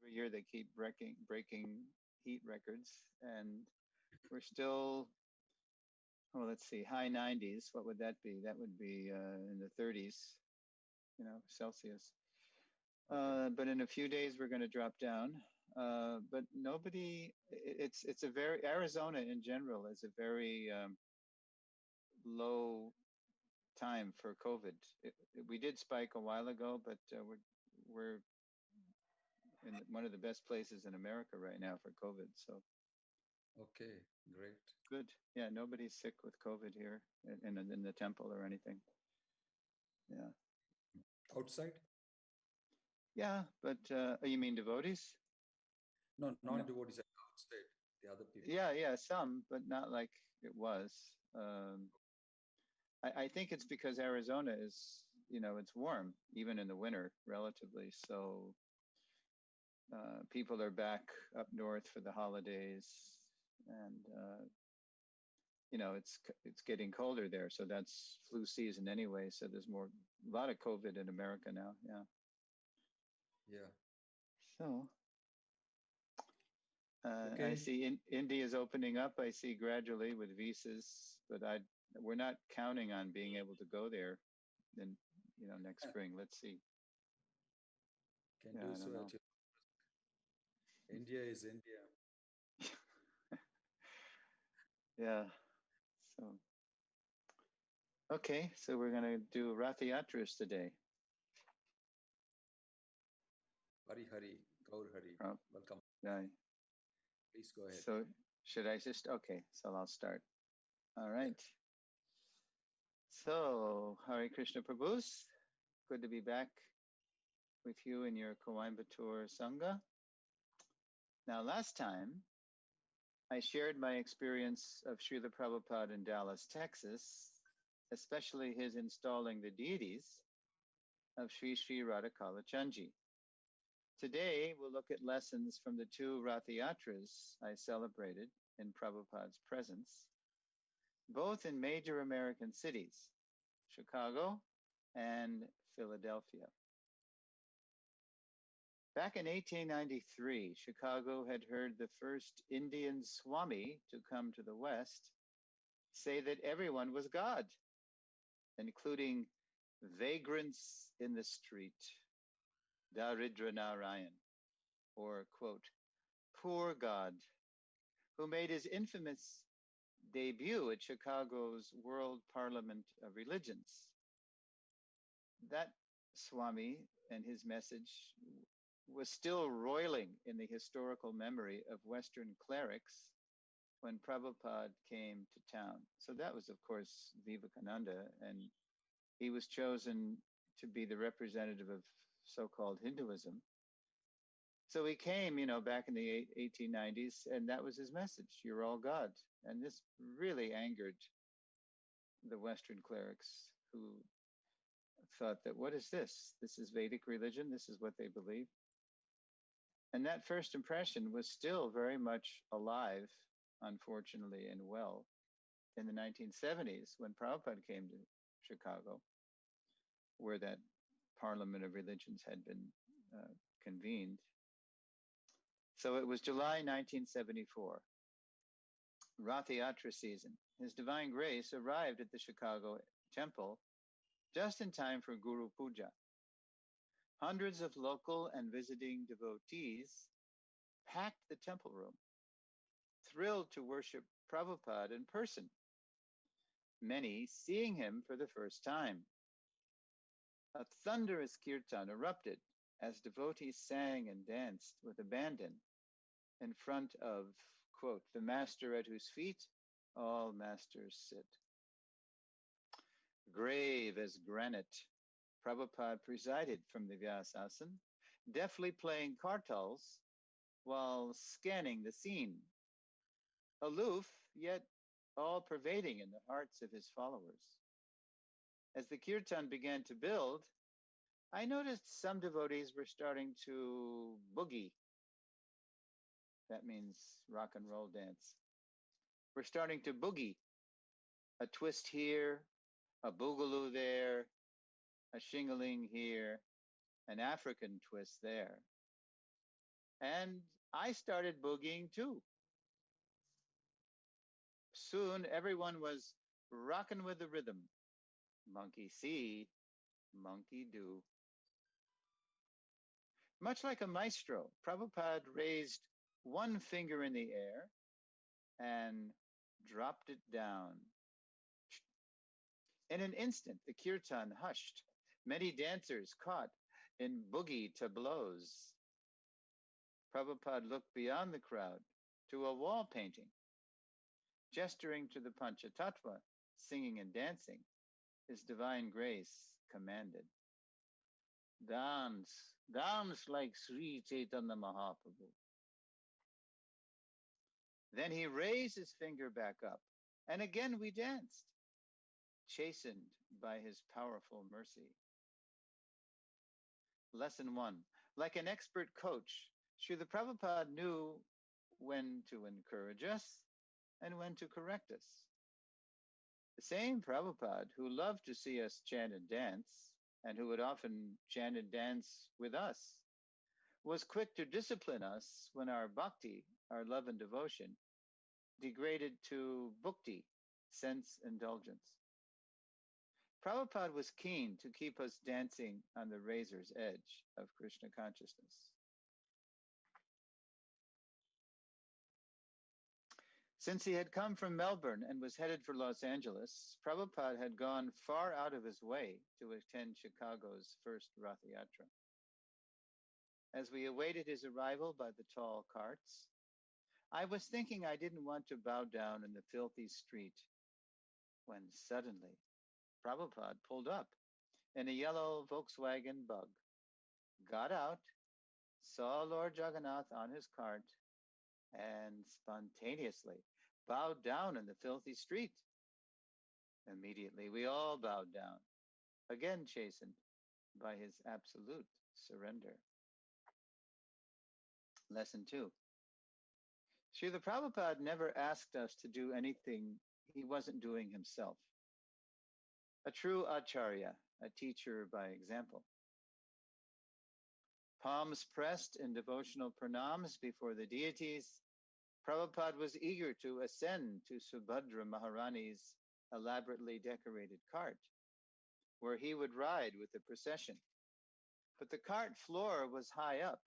every year they keep breaking heat records, and we're still, well, let's see, high 90s. What would that be? That would be in the 30s, Celsius. Okay. But in a few days we're going to drop down. But nobody, it's a very, Arizona in general is a very low time for COVID. We did spike a while ago, but we're in one of the best places in America right now for COVID. So Okay. Great. good. Yeah, nobody's sick with COVID here in the temple or anything. Yeah. Outside? Yeah, but you mean devotees? No, No. non-devotees are outside. The other people. Yeah, yeah, some, but not like it was. Um, I think it's because Arizona is, it's warm even in the winter relatively. So people are back up north for the holidays, and it's getting colder there. So that's flu season anyway. So there's a lot of COVID in America now. Yeah. Yeah. So I Okay. see India is opening up. I see gradually with visas, but we're not counting on being able to go there in next spring. Let's see. Can Yeah, do I so don't at know. your. India is India. Yeah. So okay, so we're gonna do Rath Yatras today. Hari Hari, Gaur Hari. Oh, Welcome. yeah. Please go ahead. So should I just okay? So I'll start. All Yeah. right. So Hare Krishna Prabhus, good to be back with you in your Coimbatore Sangha. Now, last time I shared my experience of Srila Prabhupada in Dallas, Texas, especially his installing the deities of Sri Sri Radhakala Chanji. Today, we'll look at lessons from the two Rathayatras I celebrated in Prabhupada's presence, both in major American cities, Chicago and Philadelphia. Back in 1893, Chicago had heard the first Indian Swami to come to the West say that everyone was God, including vagrants in the street, Daridra Narayan, or, quote, poor God, who made his infamous debut at Chicago's World Parliament of Religions. That Swami and his message was still roiling in the historical memory of Western clerics when Prabhupada came to town. So that was, of course, Vivekananda, and he was chosen to be the representative of so-called Hinduism. So he came, back in the 1890s, and that was his message: "You're all God." And this really angered the Western clerics, who thought that, what is this? This is Vedic religion. This is what they believe. And that first impression was still very much alive, unfortunately, and well in the 1970s when Prabhupada came to Chicago, where that Parliament of Religions had been convened. So it was July 1974, Rath Yatra season. His Divine Grace arrived at the Chicago temple just in time for Guru Puja. Hundreds of local and visiting devotees packed the temple room, thrilled to worship Prabhupada in person, many seeing him for the first time. A thunderous kirtan erupted as devotees sang and danced with abandon in front of, quote, the master at whose feet all masters sit. Grave as granite, Prabhupada presided from the Vyasasan, deftly playing kartals while scanning the scene, aloof yet all-pervading in the hearts of his followers. As the kirtan began to build, I noticed some devotees were starting to boogie. That means rock and roll dance. We're starting to boogie. A twist here, a boogaloo there, a shingling here, an African twist there. and I started boogieing too. Soon everyone was rocking with the rhythm. Monkey see, monkey do. Much like a maestro, Prabhupada raised one finger in the air and dropped it down. In an instant, the kirtan hushed. Many dancers caught in boogie tableaus. Prabhupada looked beyond the crowd to a wall painting, gesturing to the Panchatattva, singing and dancing. His divine grace commanded. Dance, dance like Sri Chaitanya Mahaprabhu. Then he raised his finger back up, and again we danced, chastened by his powerful mercy. Lesson 1. Like an expert coach, Srila Prabhupada knew when to encourage us and when to correct us. The same Prabhupada who loved to see us chant and dance, and who would often chant and dance with us, was quick to discipline us when our bhakti, our love and devotion, degraded to bhukti, sense indulgence. Prabhupada was keen to keep us dancing on the razor's edge of Krishna consciousness. Since he had come from Melbourne and was headed for Los Angeles, Prabhupada had gone far out of his way to attend Chicago's first Rath Yatra. As we awaited his arrival by the tall carts, I was thinking I didn't want to bow down in the filthy street when suddenly Prabhupada pulled up in a yellow Volkswagen Bug, got out, saw Lord Jagannath on his cart, and spontaneously bowed down in the filthy street. Immediately, we all bowed down, again chastened by his absolute surrender. Lesson 2. Srila Prabhupada never asked us to do anything he wasn't doing himself. A true acharya, a teacher by example. Palms pressed in devotional pranams before the deities, Prabhupada was eager to ascend to Subhadra Maharani's elaborately decorated cart, where he would ride with the procession. But the cart floor was high up,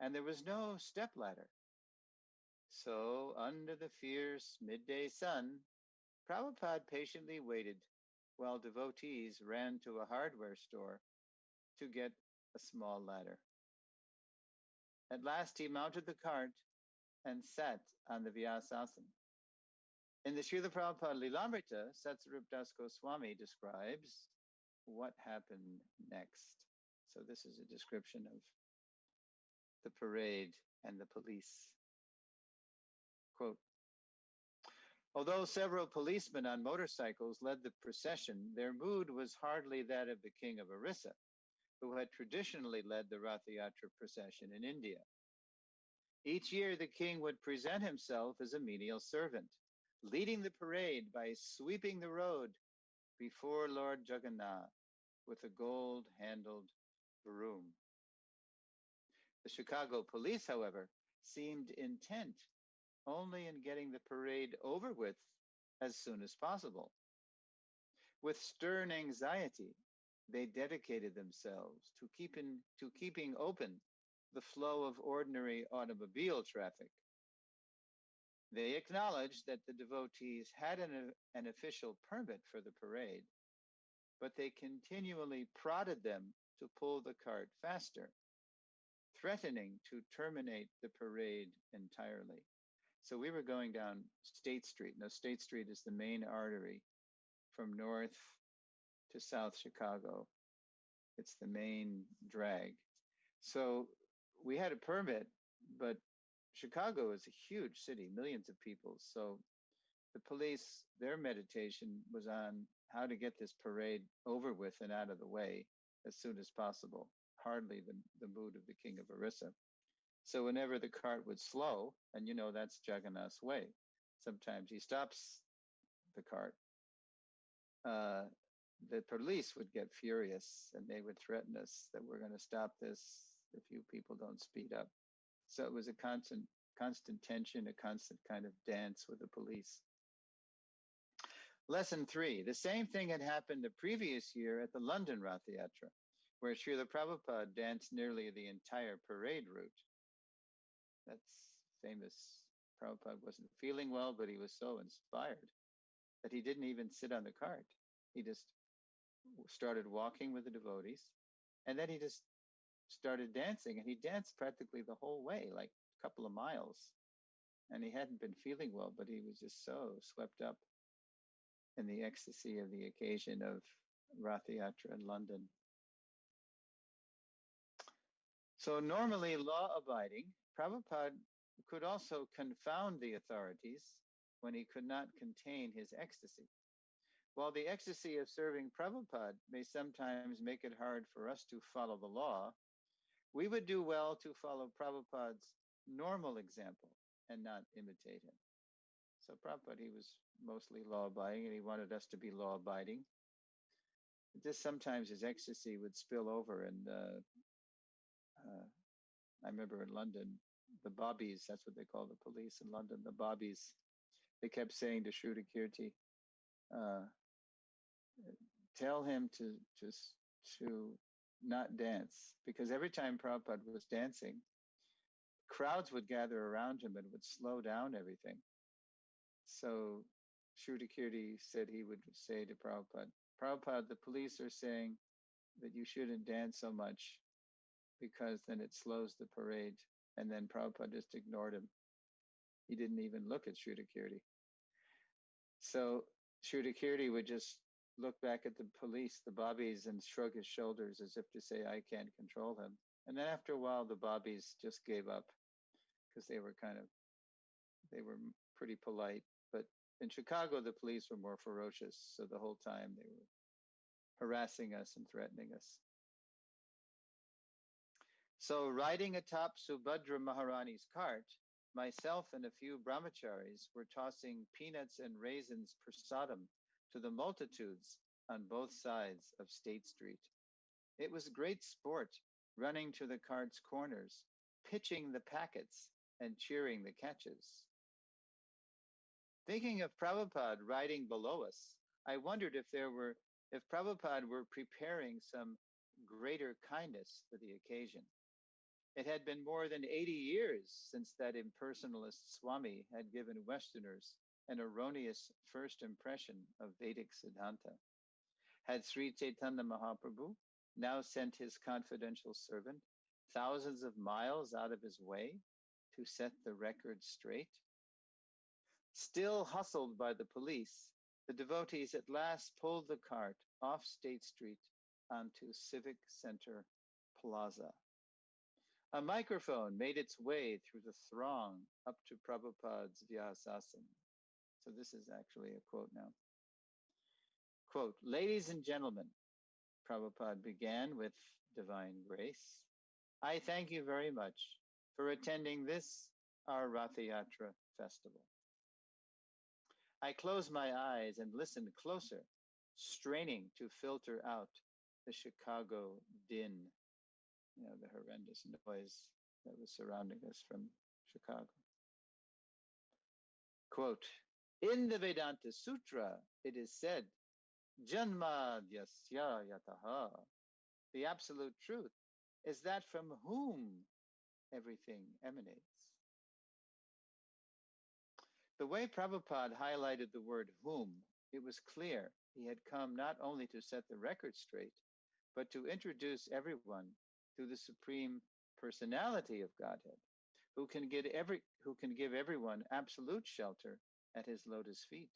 and there was no stepladder. So, under the fierce midday sun, Prabhupada patiently waited while devotees ran to a hardware store to get a small ladder. At last he mounted the cart and sat on the Vyasasana. In the Srila Prabhupada Lilamrita, Satsarup Das Goswami describes what happened next. So this is a description of the parade and the police. Quote, although several policemen on motorcycles led the procession, their mood was hardly that of the king of Orissa, who had traditionally led the Rath Yatra procession in India. Each year, the king would present himself as a menial servant, leading the parade by sweeping the road before Lord Jagannath with a gold-handled broom. The Chicago police, however, seemed intent only in getting the parade over with as soon as possible. With stern anxiety, they dedicated themselves to keeping open the flow of ordinary automobile traffic. They acknowledged that the devotees had an official permit for the parade, but they continually prodded them to pull the cart faster, threatening to terminate the parade entirely. So we were going down State Street. Now, State Street is the main artery from north to South Chicago. It's the main drag. So we had a permit, but Chicago is a huge city, millions of people. So the police, their meditation was on how to get this parade over with and out of the way as soon as possible. Hardly the mood of the king of Orissa. So whenever the cart would slow, and you know that's Jagannath's way, sometimes he stops the cart. The police would get furious and they would threaten us that we're going to stop this if you people don't speed up. So it was a constant tension, a constant kind of dance with the police. Lesson 3. The same thing had happened the previous year at the London Rath Yatra, where Srila Prabhupada danced nearly the entire parade route. That's famous. Prabhupada wasn't feeling well, but he was so inspired that he didn't even sit on the cart. He just started walking with the devotees, and then he just started dancing, and he danced practically the whole way, like a couple of miles. And he hadn't been feeling well, but he was just so swept up in the ecstasy of the occasion of Rath Yatra in London. So normally law-abiding, Prabhupada could also confound the authorities when he could not contain his ecstasy. While the ecstasy of serving Prabhupada may sometimes make it hard for us to follow the law, we would do well to follow Prabhupada's normal example and not imitate him. So Prabhupada, he was mostly law-abiding, and he wanted us to be law-abiding. Just sometimes his ecstasy would spill over, and I remember in London, the bobbies, that's what they call the police in London, the bobbies, they kept saying to Shruti Kirti, tell him to not dance, because every time Prabhupada was dancing, crowds would gather around him and would slow down everything. So Shruti Kirti said he would say to Prabhupada, Prabhupada, the police are saying that you shouldn't dance so much because then it slows the parade. And then Prabhupada just ignored him. He didn't even look at Shruti Kirti. So Shruti Kirti would just look back at the police, the bobbies, and shrug his shoulders as if to say, I can't control him. And then after a while, the bobbies just gave up because they were pretty polite. But in Chicago, the police were more ferocious. So the whole time they were harassing us and threatening us. So riding atop Subhadra Maharani's cart, myself and a few brahmacharis were tossing peanuts and raisins prasadam to the multitudes on both sides of State Street. It was great sport, running to the cart's corners, pitching the packets and cheering the catches. Thinking of Prabhupada riding below us, I wondered if Prabhupada were preparing some greater kindness for the occasion. It had been more than 80 years since that impersonalist Swami had given Westerners an erroneous first impression of Vedic Siddhanta. Had Sri Chaitanya Mahaprabhu now sent his confidential servant thousands of miles out of his way to set the record straight? Still hustled by the police, the devotees at last pulled the cart off State Street onto Civic Center Plaza. A microphone made its way through the throng up to Prabhupada's Vyasasana. So this is actually a quote now. Quote, ladies and gentlemen, Prabhupada began with divine grace. I thank you very much for attending this, our Rath Yatra festival. I closed my eyes and listened closer, straining to filter out the Chicago din, the horrendous noise that was surrounding us from Chicago. Quote, in the Vedanta Sutra, it is said, Janmadyasya yataha, the absolute truth is that from whom everything emanates. The way Prabhupada highlighted the word whom, it was clear he had come not only to set the record straight, but to introduce everyone to the Supreme Personality of Godhead, who can give everyone absolute shelter at his lotus feet.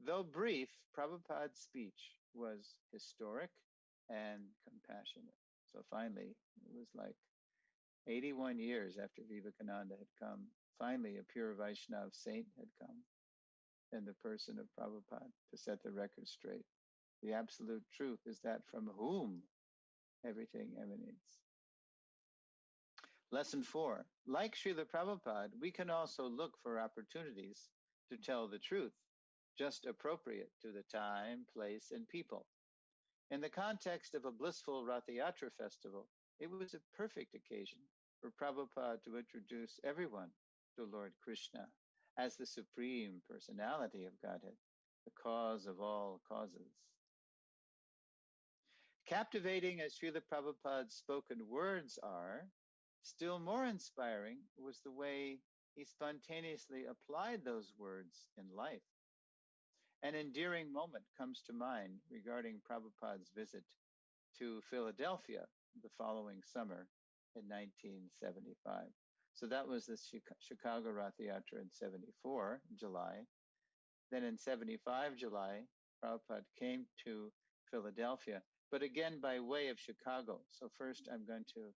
Though brief, Prabhupada's speech was historic and compassionate. So finally, it was like 81 years after Vivekananda had come, finally a pure Vaishnava saint had come in the person of Prabhupada to set the record straight. The absolute truth is that from whom everything emanates. Lesson 4. Like Srila Prabhupada, we can also look for opportunities to tell the truth, just appropriate to the time, place, and people. In the context of a blissful Rath Yatra festival, it was a perfect occasion for Prabhupada to introduce everyone to Lord Krishna as the Supreme Personality of Godhead, the cause of all causes. Captivating as Srila Prabhupada's spoken words are, still more inspiring was the way he spontaneously applied those words in life. An endearing moment comes to mind regarding Prabhupada's visit to Philadelphia the following summer in 1975. So that was the Chicago Rath Yatra in 74, July. Then in 75, July, Prabhupada came to Philadelphia, but again by way of Chicago. So first I'm going to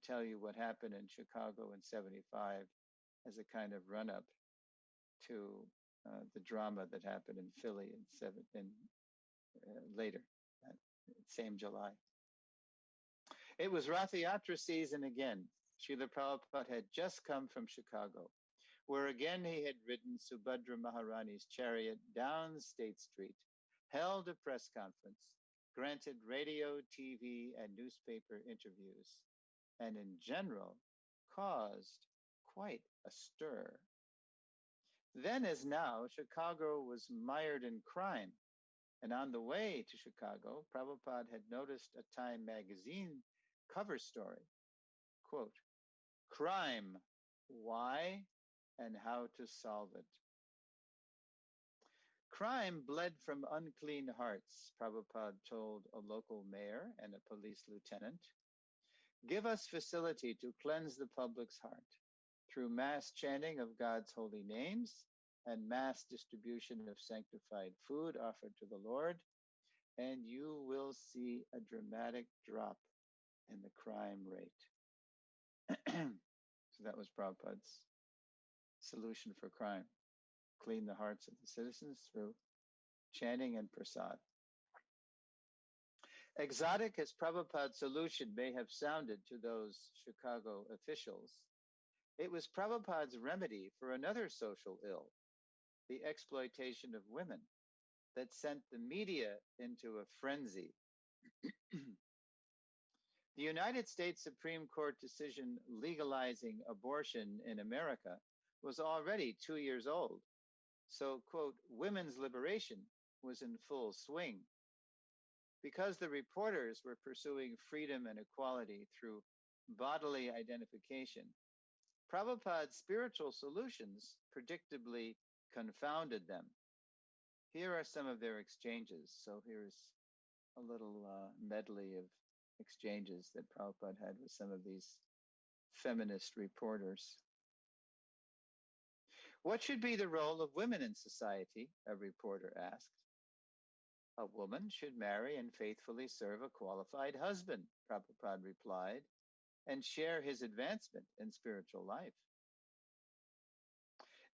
tell you what happened in Chicago in 75 as a kind of run-up to the drama that happened in Philly later, same July. It was Rath Yatra season again. Srila Prabhupada had just come from Chicago, where again he had ridden Subhadra Maharani's chariot down State Street, held a press conference, granted radio, TV, and newspaper interviews, and in general caused quite a stir. Then as now, Chicago was mired in crime, and on the way to Chicago, Prabhupada had noticed a Time magazine cover story, quote, "Crime, why and how to solve it." Crime bled from unclean hearts, Prabhupada told a local mayor and a police lieutenant. Give us facility to cleanse the public's heart through mass chanting of God's holy names and mass distribution of sanctified food offered to the Lord, and you will see a dramatic drop in the crime rate. So that was Prabhupada's solution for crime. Clean the hearts of the citizens through chanting and prasad. Exotic as Prabhupada's solution may have sounded to those Chicago officials, it was Prabhupada's remedy for another social ill, the exploitation of women, that sent the media into a frenzy. The United States Supreme Court decision legalizing abortion in America was already 2 years old. So, quote, women's liberation was in full swing. Because the reporters were pursuing freedom and equality through bodily identification, Prabhupada's spiritual solutions predictably confounded them. Here are some of their exchanges. So here's a little medley of exchanges that Prabhupada had with some of these feminist reporters. What should be the role of women in society? A reporter asked. A woman should marry and faithfully serve a qualified husband, Prabhupada replied, and share his advancement in spiritual life.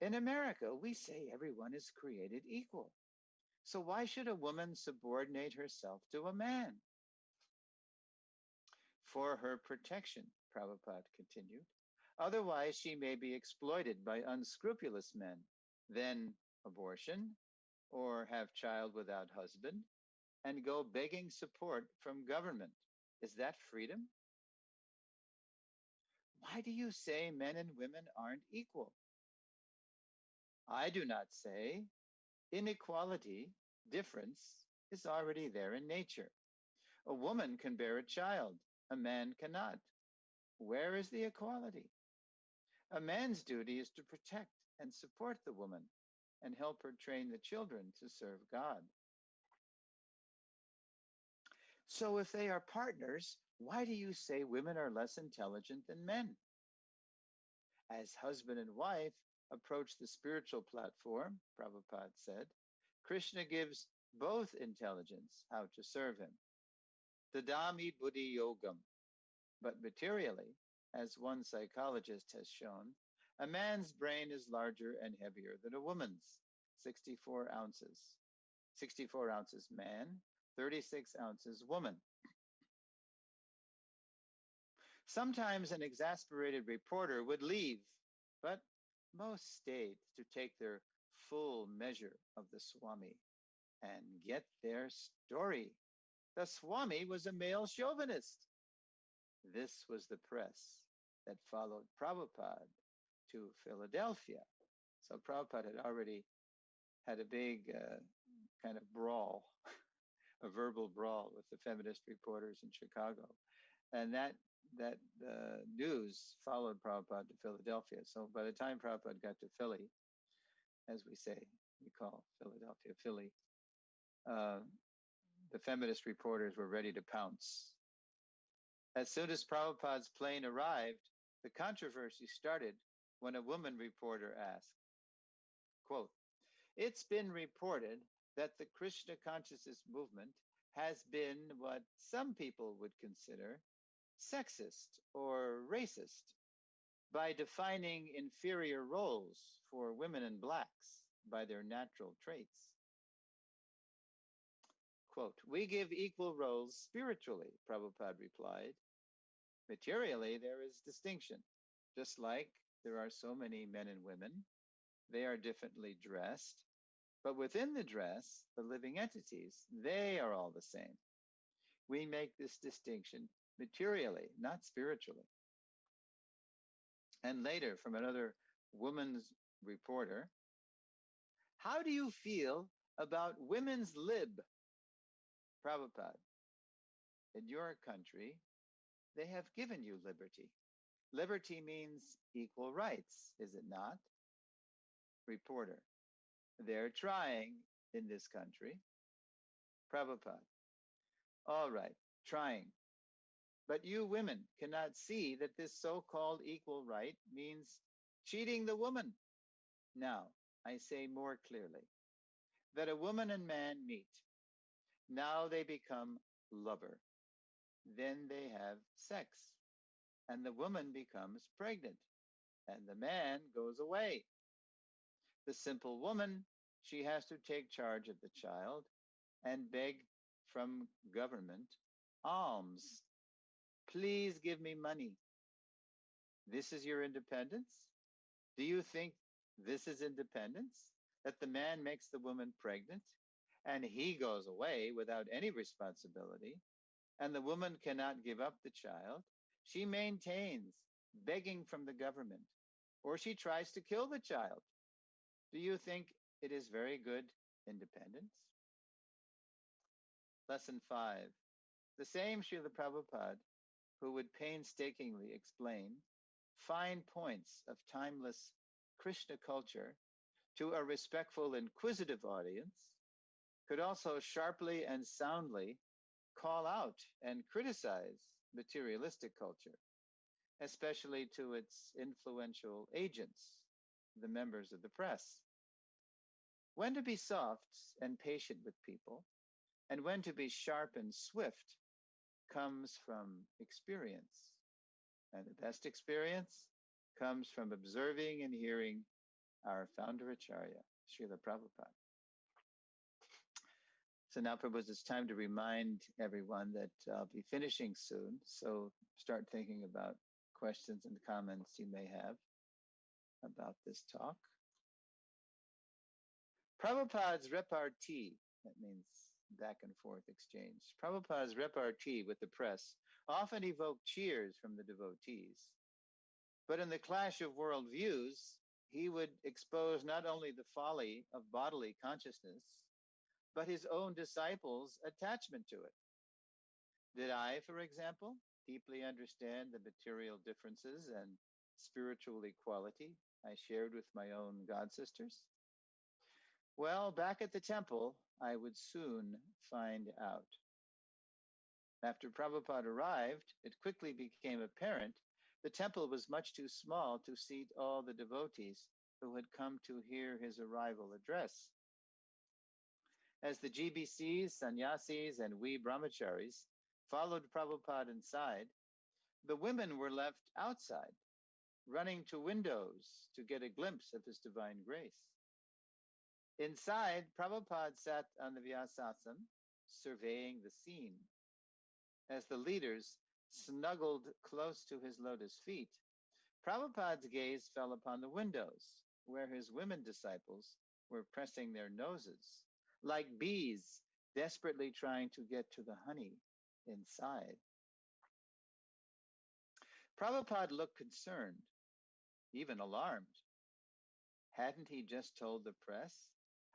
In America, we say everyone is created equal. So why should a woman subordinate herself to a man? For her protection, Prabhupada continued. Otherwise, she may be exploited by unscrupulous men, then abortion, or have child without husband, and go begging support from government. Is that freedom? Why do you say men and women aren't equal? I do not say. Inequality, difference, is already there in nature. A woman can bear a child, a man cannot. Where is the equality? A man's duty is to protect and support the woman and help her train the children to serve God. So if they are partners, why do you say women are less intelligent than men? As husband and wife approach the spiritual platform, Prabhupada said, Krishna gives both intelligence how to serve him. Dadami buddhi yogam. But materially, as one psychologist has shown, a man's brain is larger and heavier than a woman's, 64 ounces. 64 ounces man, 36 ounces woman. Sometimes an exasperated reporter would leave, but most stayed to take their full measure of the Swami and get their story. The Swami was a male chauvinist. This was the press. that followed Prabhupada to Philadelphia. So Prabhupada had already had a big kind of brawl, a verbal brawl with the feminist reporters in Chicago. And that news followed Prabhupada to Philadelphia. So by the time Prabhupada got to Philly, as we say, we call Philadelphia Philly, the feminist reporters were ready to pounce. As soon as Prabhupada's plane arrived, the controversy started when a woman reporter asked, quote, "It's been reported that the Krishna consciousness movement has been what some people would consider sexist or racist by defining inferior roles for women and blacks by their natural traits." Quote, "We give equal roles spiritually," Prabhupada replied. "Materially, there is distinction. Just like there are so many men and women, they are differently dressed. But within the dress, the living entities, they are all the same. We make this distinction materially, not spiritually." And later, from another woman's reporter, "How do you feel about women's lib?" Prabhupada, "In your country, they have given you liberty. Liberty means equal rights, is it not?" Reporter, "They're trying in this country." Prabhupada, "All right, trying. But you women cannot see that this so-called equal right means cheating the woman. Now, I say more clearly, that a woman and man meet. Now they become lover. Then they have sex. And the woman becomes pregnant. And the man goes away. The simple woman, she has to take charge of the child and beg from government alms. Please give me money. This is your independence? Do you think this is independence? That the man makes the woman pregnant and he goes away without any responsibility, and the woman cannot give up the child? She maintains, begging from the government, or she tries to kill the child. Do you think it is very good independence? Lesson 5. The same Srila Prabhupada, who would painstakingly explain fine points of timeless Krishna culture to a respectful, inquisitive audience, could also sharply and soundly call out and criticize materialistic culture, especially to its influential agents, the members of the press. When to be soft and patient with people, and when to be sharp and swift, comes from experience. And the best experience comes from observing and hearing our founder Acharya, Srila Prabhupada. So now, Prabhupada, it's time to remind everyone that I'll be finishing soon. So start thinking about questions and comments you may have about this talk. Prabhupada's repartee, that means back and forth exchange. Prabhupada's repartee with the press often evoked cheers from the devotees. But in the clash of worldviews, he would expose not only the folly of bodily consciousness, but his own disciples' attachment to it. Did I, for example, deeply understand the material differences and spiritual equality I shared with my own god sisters? Well, back at the temple, I would soon find out. After Prabhupada arrived, it quickly became apparent the temple was much too small to seat all the devotees who had come to hear his arrival address. As the GBCs, sannyasis, and we brahmacharis followed Prabhupada inside, the women were left outside, running to windows to get a glimpse of his divine grace. Inside, Prabhupada sat on the Vyasasana, surveying the scene. As the leaders snuggled close to his lotus feet, Prabhupada's gaze fell upon the windows, where his women disciples were pressing their noses, like bees desperately trying to get to the honey inside. Prabhupada looked concerned, even alarmed. Hadn't he just told the press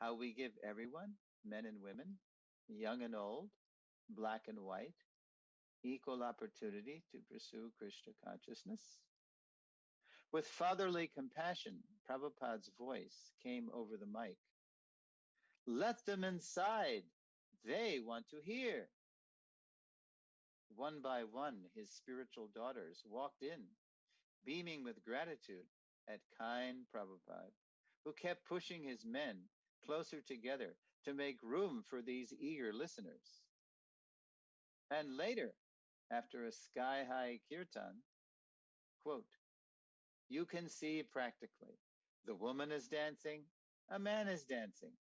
how we give everyone, men and women, young and old, black and white, equal opportunity to pursue Krishna consciousness? With fatherly compassion, Prabhupada's voice came over the mic. Let them inside. They want to hear. One by one, his spiritual daughters walked in, beaming with gratitude at kind Prabhupada, who kept pushing his men closer together to make room for these eager listeners. And later, after a sky-high kirtan, quote, you can see practically, the woman is dancing, a man is dancing.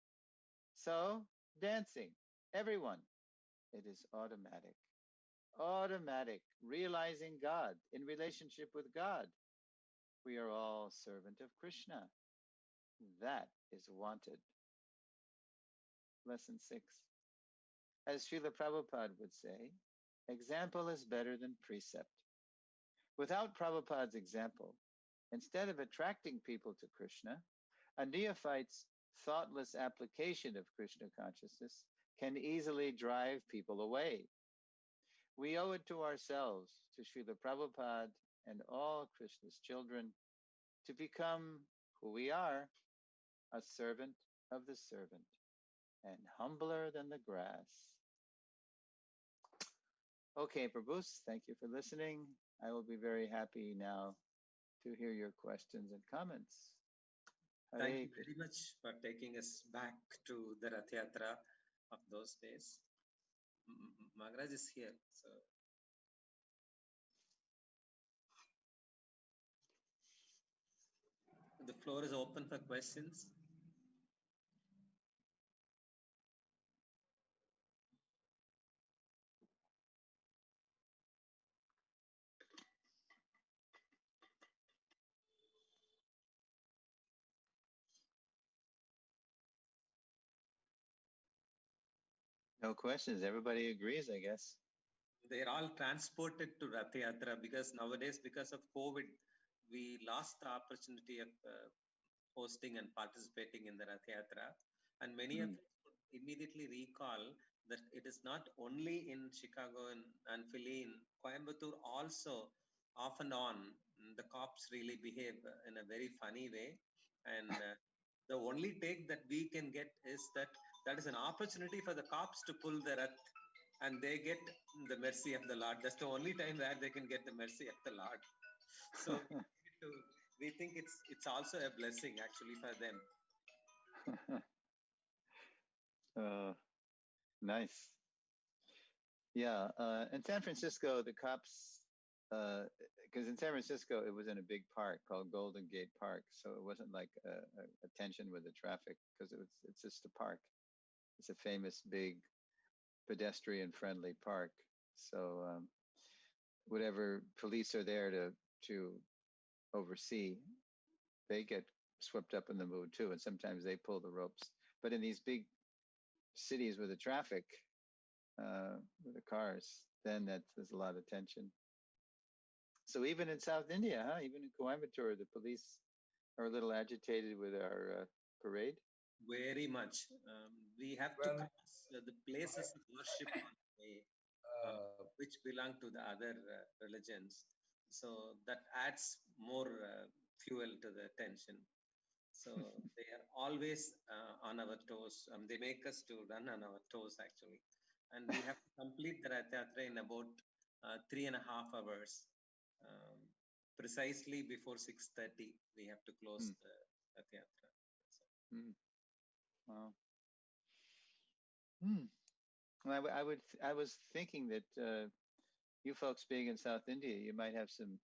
So, dancing, everyone, it is automatic. Automatic, realizing God, in relationship with God. We are all servant of Krishna. That is wanted. Lesson 6. As Srila Prabhupada would say, example is better than precept. Without Prabhupada's example, instead of attracting people to Krishna, a neophyte's thoughtless application of Krishna consciousness can easily drive people away. We owe it to ourselves, to Srila Prabhupada and all Krishna's children, to become who we are, a servant of the servant, and humbler than the grass. Okay, Prabhus, thank you for listening. I will be very happy now to hear your questions and comments. Thank you very much for taking us back to the Rath Yatra of those days. Maharaj is here, so. The floor is open for questions. No questions. Everybody agrees, I guess. They're all transported to Rath Yatra because nowadays, because of COVID, we lost the opportunity of hosting and participating in the Rath Yatra. And many of us would immediately recall that it is not only in Chicago and Philly, in Coimbatore also, off and on, the cops really behave in a very funny way. And the only take that we can get is that is an opportunity for the cops to pull the Rath and they get the mercy of the Lord. That's the only time where they can get the mercy of the Lord. So we think it's also a blessing actually for them. Nice. Yeah, in San Francisco, the cops, because in San Francisco, it was in a big park called Golden Gate Park. So it wasn't like a tension with the traffic because it's just a park. It's a famous big pedestrian-friendly park. So whatever police are there to oversee, they get swept up in the mood too, and sometimes they pull the ropes. But in these big cities with the traffic, with the cars, then there's a lot of tension. So even in South India, even in Coimbatore, the police are a little agitated with our parade. Very much. We have to cross the places of worship which belong to the other religions. So that adds more fuel to the tension. So they are always on our toes. They make us to run on our toes actually. And we have to complete the Rath Yatra in about 3.5 hours. Precisely before 6:30, we have to close the Rath Yatra. Wow. Well, I was thinking that you folks being in South India, you might have some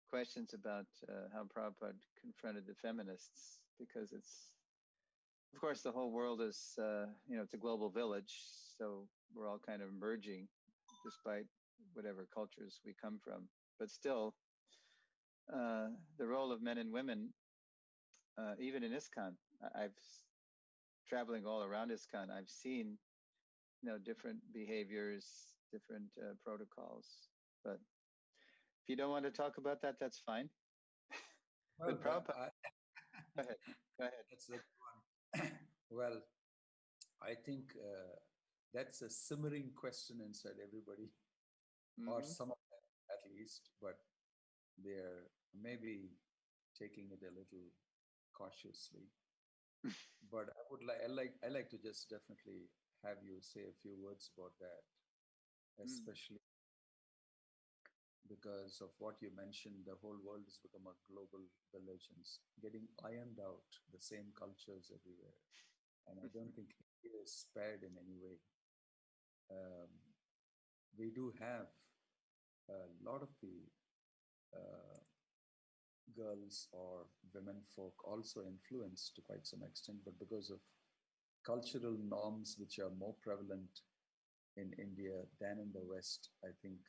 questions about how Prabhupada confronted the feminists, because of course, the whole world is, it's a global village, so we're all kind of merging despite whatever cultures we come from. But still, the role of men and women, even in ISKCON, traveling all around ISKCON, I've seen, different behaviors, different protocols. But If you don't want to talk about that, that's fine. Well, But Prabhupada, go ahead. Go ahead. that's a good one. Well, I think that's a simmering question inside everybody, or some of them at least, but they're maybe taking it a little cautiously. But I like to just definitely have you say a few words about that, especially because of what you mentioned. The whole world has become a global village and getting ironed out, the same cultures everywhere. And I don't think India is spared in any way. Um, we do have a lot of the uh, girls or women folk also influenced to quite some extent, but because of cultural norms which are more prevalent in India than in the West, I think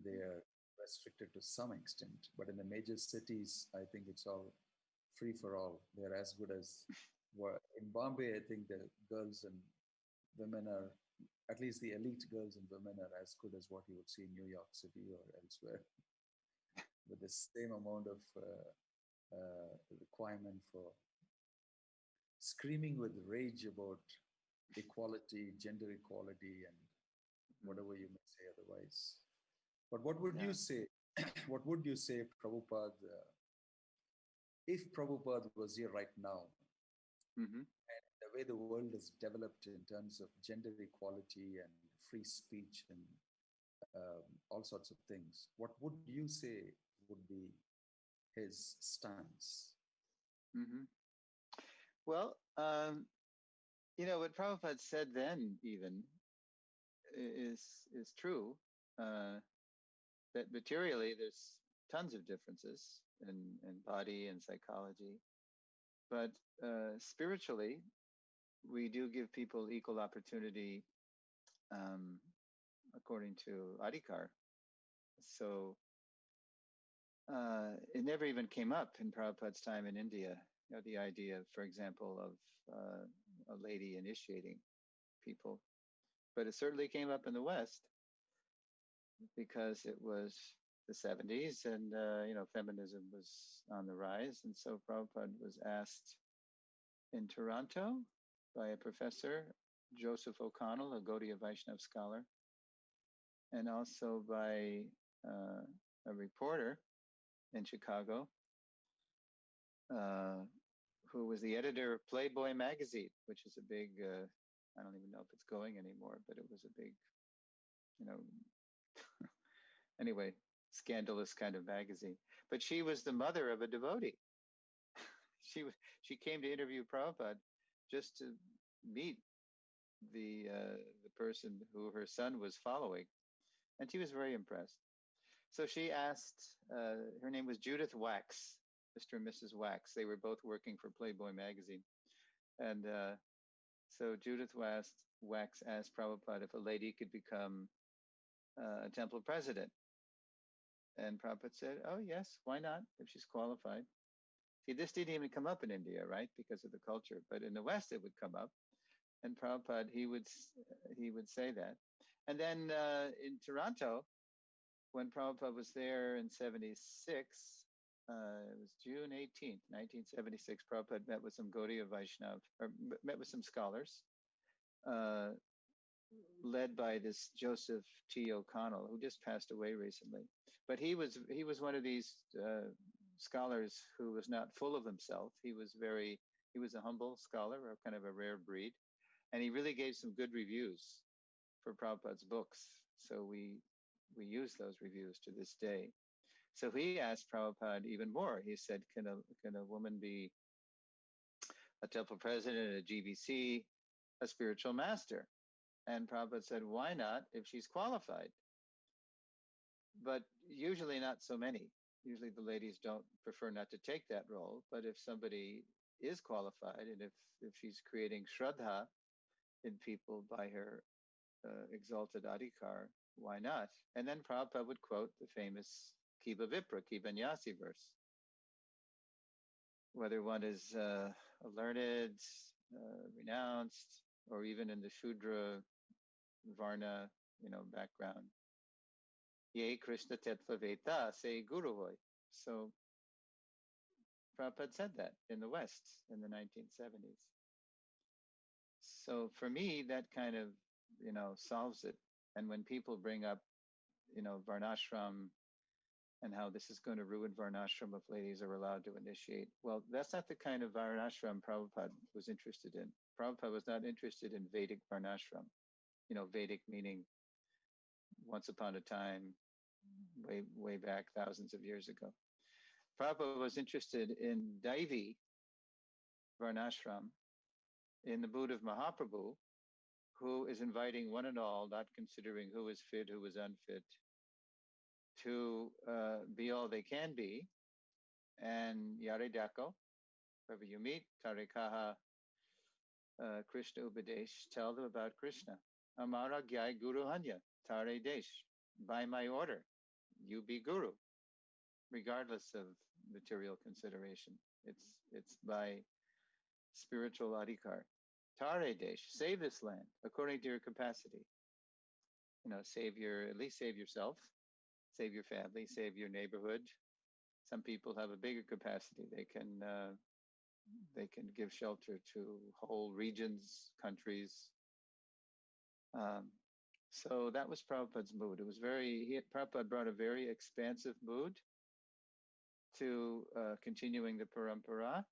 they are restricted to some extent. But in the major cities, I think it's all free for all. They're as good as in Bombay. I think the girls and women are, at least the elite girls and women are as good as what you would see in New York City or elsewhere, with the same amount of requirement for screaming with rage about equality, gender equality, and whatever you may say otherwise. But what would you say? What would you say, Prabhupada, if Prabhupada was here right now, and the way the world is developed in terms of gender equality and free speech and all sorts of things, what would you say would be his stance? Well, what Prabhupada said then even is true. That materially there's tons of differences in body and psychology, but spiritually we do give people equal opportunity according to Adhikar. So it never even came up in Prabhupada's time in India. The idea, for example, of a lady initiating people, but it certainly came up in the West because it was the 70s and feminism was on the rise, and so Prabhupada was asked in Toronto by a professor, Joseph O'Connell, a Gaudiya Vaishnava scholar, and also by a reporter in Chicago who was the editor of Playboy magazine, which is a big, I don't even know if it's going anymore, but it was a big, anyway, scandalous kind of magazine. But she was the mother of a devotee. She came to interview Prabhupada just to meet the person who her son was following, and she was very impressed. So she asked, her name was Judith Wax, Mr. and Mrs. Wax. They were both working for Playboy magazine. And so Judith Wax asked Prabhupada if a lady could become a temple president. And Prabhupada said, oh, yes, why not, if she's qualified. See, this didn't even come up in India, right, because of the culture. But in the West, it would come up. And Prabhupada, he would say that. And then in Toronto, when Prabhupada was there in 76, it was June 18th, 1976, Prabhupada met with some Gaudiya Vaishnava, or met with some scholars, led by this Joseph T. O'Connell, who just passed away recently. But he was one of these scholars who was not full of himself. He was a humble scholar, or kind of a rare breed. And he really gave some good reviews for Prabhupada's books. So we use those reviews to this day. So he asked Prabhupada even more. He said, can a woman be a temple president, a GBC, a spiritual master? And Prabhupada said, why not if she's qualified? But usually not so many. Usually the ladies don't prefer not to take that role. But if somebody is qualified, and if she's creating shraddha in people by her exalted adhikar, why not? And then Prabhupada would quote the famous Kiva Vipra, Kiva Nyasi verse. Whether one is learned, renounced, or even in the Shudra Varna, background, Ye Krishna Tetva Veta, say Guru Hoy. So Prabhupada said that in the West in the 1970s. So for me, that kind of, solves it. And when people bring up, Varnashram and how this is going to ruin Varnashram if ladies are allowed to initiate. Well, that's not the kind of Varnashram Prabhupada was interested in. Prabhupada was not interested in Vedic Varnashram. Vedic meaning once upon a time, way back thousands of years ago. Prabhupada was interested in Daivi Varnashram, in the mood of Mahaprabhu, who is inviting one and all, not considering who is fit, who is unfit, to be all they can be. And Yare Dako, wherever you meet, Tarikaha Krishna Upadesh, tell them about Krishna. Amara Gyai Guru Hanya, Tare Desh, by my order, you be Guru, regardless of material consideration. It's by spiritual adhikar. Tare Desh, save this land according to your capacity. At least save yourself, save your family, save your neighborhood. Some people have a bigger capacity. They can give shelter to whole regions, countries. So that was Prabhupada's mood. It was Prabhupada brought a very expansive mood to continuing the parampara.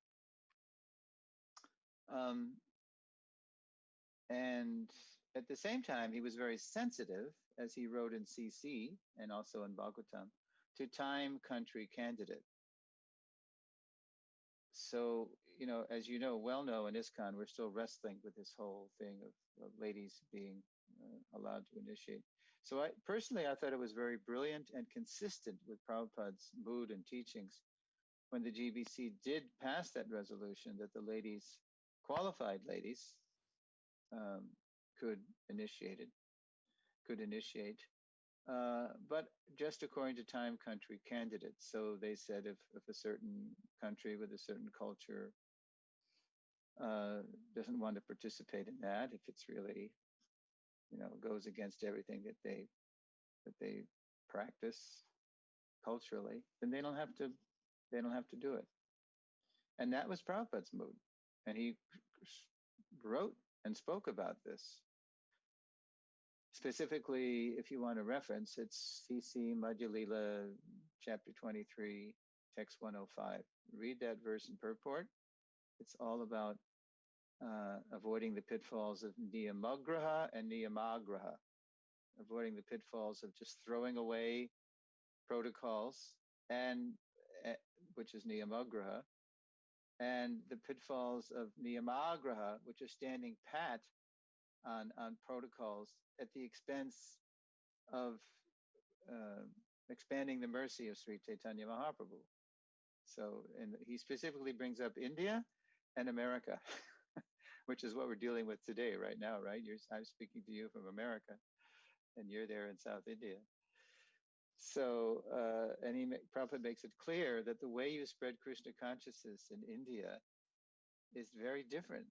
And at the same time, he was very sensitive, as he wrote in CC and also in Bhagavatam, to time, country, candidate. So, as well know, in ISKCON, we're still wrestling with this whole thing of ladies being allowed to initiate. So I thought it was very brilliant and consistent with Prabhupada's mood and teachings when the GBC did pass that resolution that the ladies, qualified ladies, could initiate, but just according to time, country, candidate. So they said if a certain country with a certain culture doesn't want to participate in that, if it's really, goes against everything that they practice culturally, then they don't have to do it. And that was Prabhupada's mood, and he wrote and spoke about this. Specifically, if you want a reference, it's CC Madhya Lila, chapter 23, text 105. Read that verse in purport. It's all about avoiding the pitfalls of niyamagraha and niyamagraha, avoiding the pitfalls of just throwing away protocols, and which is niyamagraha, and the pitfalls of niyamagraha, which is standing pat on protocols at the expense of expanding the mercy of Sri Chaitanya Mahaprabhu. So, and he specifically brings up India and America, which is what we're dealing with today, right now, right? I'm speaking to you from America, and you're there in South India. So, and Prabhupada makes it clear that the way you spread Krishna consciousness in India is very different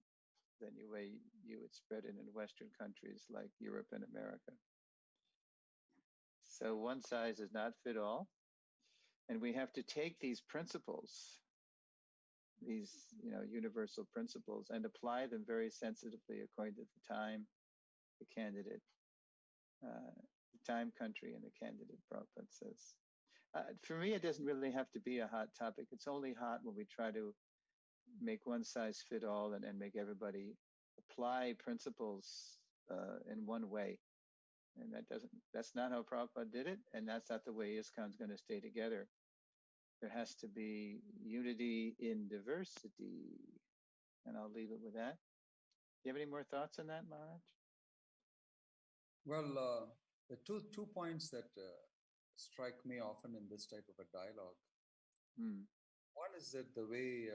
than the way you would spread it in Western countries like Europe and America. So one size does not fit all. And we have to take these principles, these universal principles, and apply them very sensitively according to the time, the candidate, the time, country, and the candidate, Prabhupada says. For me, it doesn't really have to be a hot topic. It's only hot when we try to make one size fit all and make everybody apply principles in one way. And that's not how Prabhupada did it, and that's not the way ISKCON's going to stay together. There has to be unity in diversity. And I'll leave it with that. Do you have any more thoughts on that, Maharaj? Well, the two points that strike me often in this type of a dialogue. One is that the way,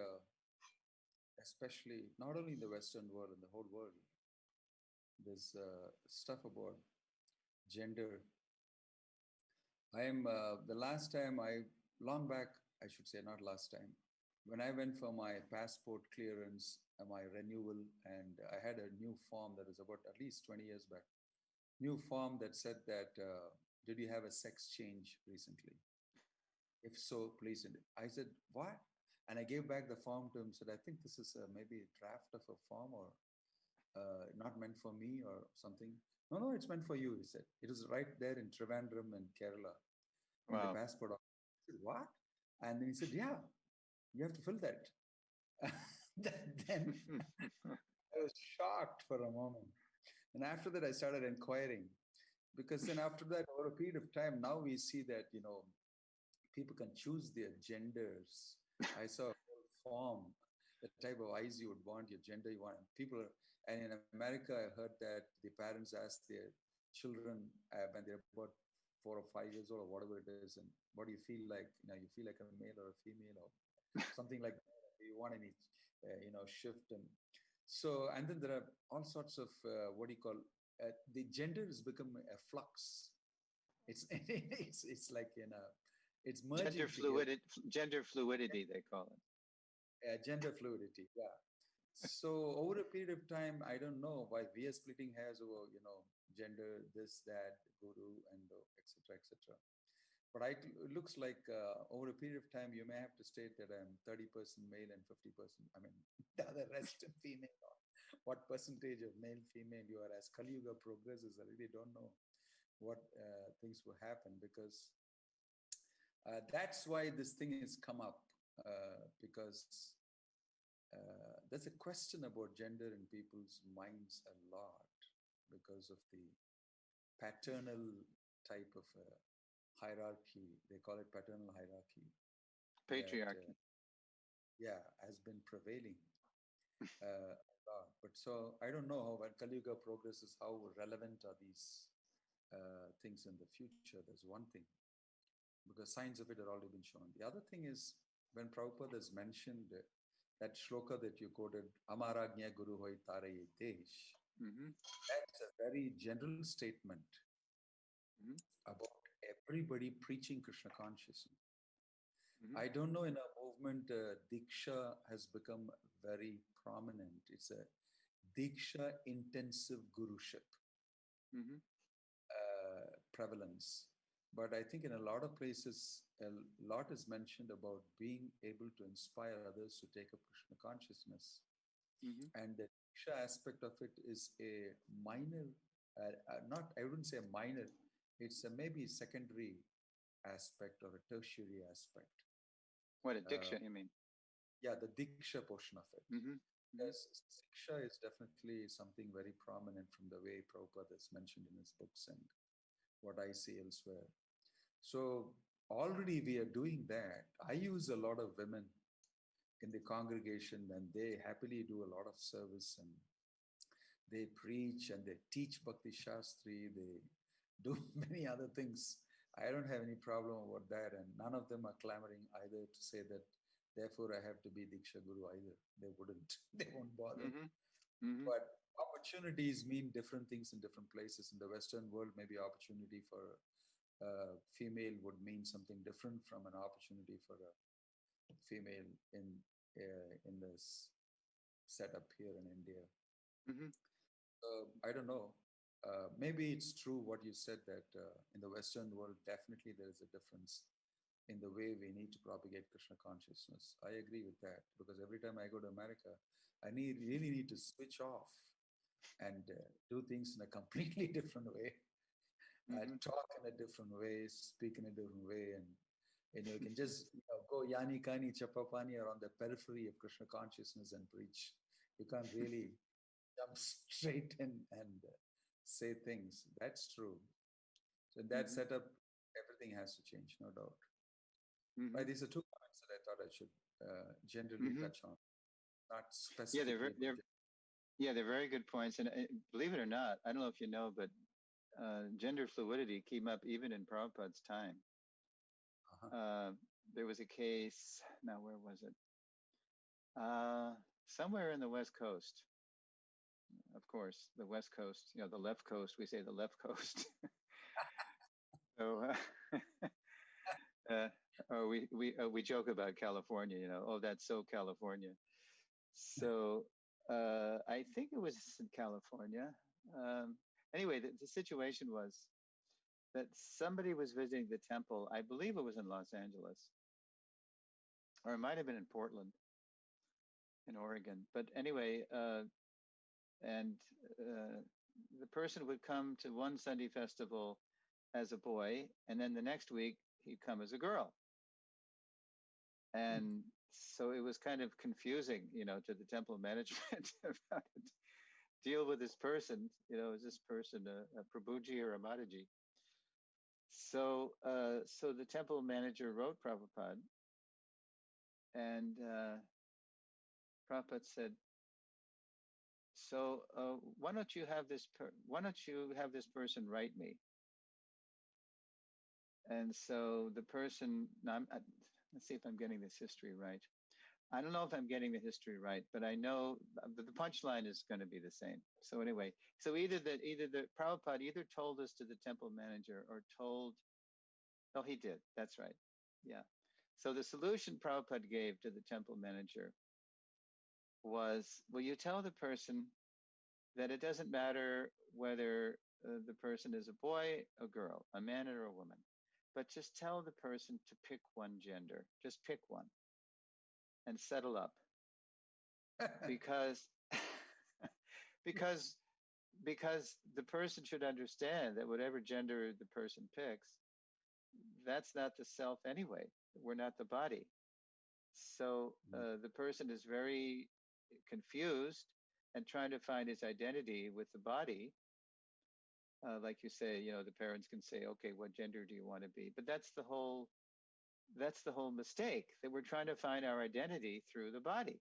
especially not only in the Western world, in the whole world, there's stuff about gender. The last time long back, I should say, not last time, when I went for my passport clearance, my renewal, and I had a new form that was about at least 20 years back, new form that said that did you have a sex change recently? If so, please. I said, what? And I gave back the form to him, said, I think this is maybe a draft of a form or not meant for me or something. No, no, it's meant for you, he said. It was right there in Trivandrum in Kerala in the Wow. passport office. I said, what? And then he said, yeah, you have to fill that. Then I was shocked for a moment. And after that, I started inquiring because then after that, over a period of time, now we see that, people can choose their genders. I saw a whole form, the type of eyes you would want, your gender you want. And in America, I heard that the parents ask their children when they're about 4 or 5 years old or whatever it is, and what do you feel like? You feel like a male or a female or something like that. Do you want any, shift? And so, and then there are all sorts of what do you call? The gender has become a flux. It's it's like it's merging together. Gender fluidity, they call it. Gender fluidity, yeah. So over a period of time, I don't know why we are splitting hairs over, gender, this, that, guru, and etc., etc. But it looks like over a period of time, you may have to state that I'm 30% male and 50%, I mean, the other rest female. What percentage of male, female you are. As Kali Yuga progresses, I really don't know what things will happen, because that's why this thing has come up, because there's a question about gender in people's minds a lot because of the paternal type of hierarchy. They call it paternal hierarchy. Patriarchy. That, has been prevailing a lot. But so I don't know how, when Kali Yuga progresses, how relevant are these things in the future? There's one thing, because signs of it are already been shown. The other thing is, when Prabhupada has mentioned that shloka that you quoted, Amaragnya Guru Hoy Taraye Desh, that's a very general statement about everybody preaching Krishna consciousness. I don't know, in our movement, Diksha has become very prominent. It's a Diksha intensive guruship prevalence. But I think in a lot of places, a lot is mentioned about being able to inspire others to take up Krishna consciousness. And the Diksha aspect of it is a minor, I wouldn't say a minor, it's a maybe secondary aspect or a tertiary aspect. What, a Diksha, you mean? Yeah, the Diksha portion of it. Yes, Diksha is definitely something very prominent from the way Prabhupada is mentioned in his books and what I see elsewhere. So already we are doing that. I use a lot of women in the congregation, and they happily do a lot of service, and they preach and they teach Bhakti Shastri. They do many other things. I don't have any problem about that. And none of them are clamoring either to say that, therefore, I have to be Diksha Guru either. They wouldn't. They won't bother. But opportunities mean different things in different places. In the Western world, maybe opportunity for female would mean something different from an opportunity for a female in this setup here in India. I don't know. Maybe it's true what you said, that in the Western world, definitely there is a difference in the way we need to propagate Krishna consciousness. I agree with that, because every time I go to America, I really need to switch off and do things in a completely different way. Talk in a different way, speak in a different way, and you can just go yani kani chapapani or on the periphery of Krishna consciousness and preach. You can't really jump straight in and say things. That's true. So in that setup, everything has to change, no doubt. Right, these are two points that I thought I should generally touch on, not specifically. Yeah, they're very good points. And believe it or not, I don't know if you know, but gender fluidity came up even in Prabhupada's time. There was a case, now where was it? Somewhere in the West Coast. Of course, the West Coast, the left coast, we say the left coast. So we joke about California, oh, that's so California. So I think it was in California. Anyway, the situation was that somebody was visiting the temple. I believe it was in Los Angeles, or it might have been in Portland, in Oregon. But anyway, and the person would come to one Sunday festival as a boy, and then the next week he'd come as a girl. And so it was kind of confusing, to the temple management about it. Deal with this person, is this person a Prabhuji or a Mataji? So, so the temple manager wrote Prabhupada, and Prabhupada said, "So why don't you have this person write me?" And so the person, now let's see if I'm getting this history right. I don't know if I'm getting the history right, but I know the punchline is going to be the same. So anyway, so either the Prabhupada either told us to the temple manager or told, oh, he did. That's right. Yeah. So the solution Prabhupada gave to the temple manager was, will you tell the person that it doesn't matter whether the person is a boy, a girl, a man, or a woman, but just tell the person to pick one gender. Just pick one and settle up. Because because the person should understand that whatever gender the person picks, that's not the self anyway. We're not the body. So the person is very confused and trying to find his identity with the body. Like you say, the parents can say, okay, what gender do you want to be? But that's the whole mistake, that we're trying to find our identity through the body.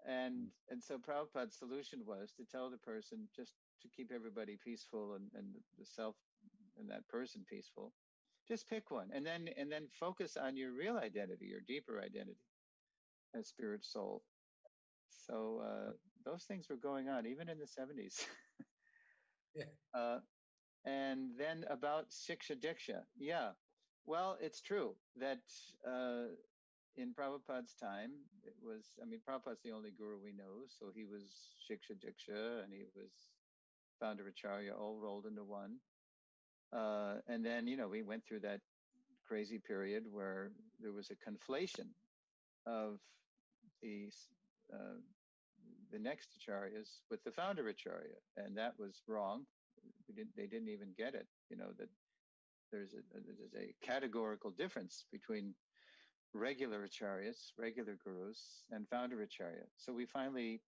And so Prabhupada's solution was to tell the person, just to keep everybody peaceful and the self and that person peaceful, just pick one and then focus on your real identity, your deeper identity as spirit soul. So those things were going on even in the 70s. Yeah. And then about Shiksha Diksha. Yeah. Well, it's true that in Prabhupada's time, it was, Prabhupada's the only guru we know, so he was Shiksha Diksha and he was founder Acharya, all rolled into one. And then, we went through that crazy period where there was a conflation of the next acharyas with the founder acharya, and that was wrong. They didn't even get it, that there's a categorical difference between regular acharyas, regular gurus, and founder acharya. So we finally,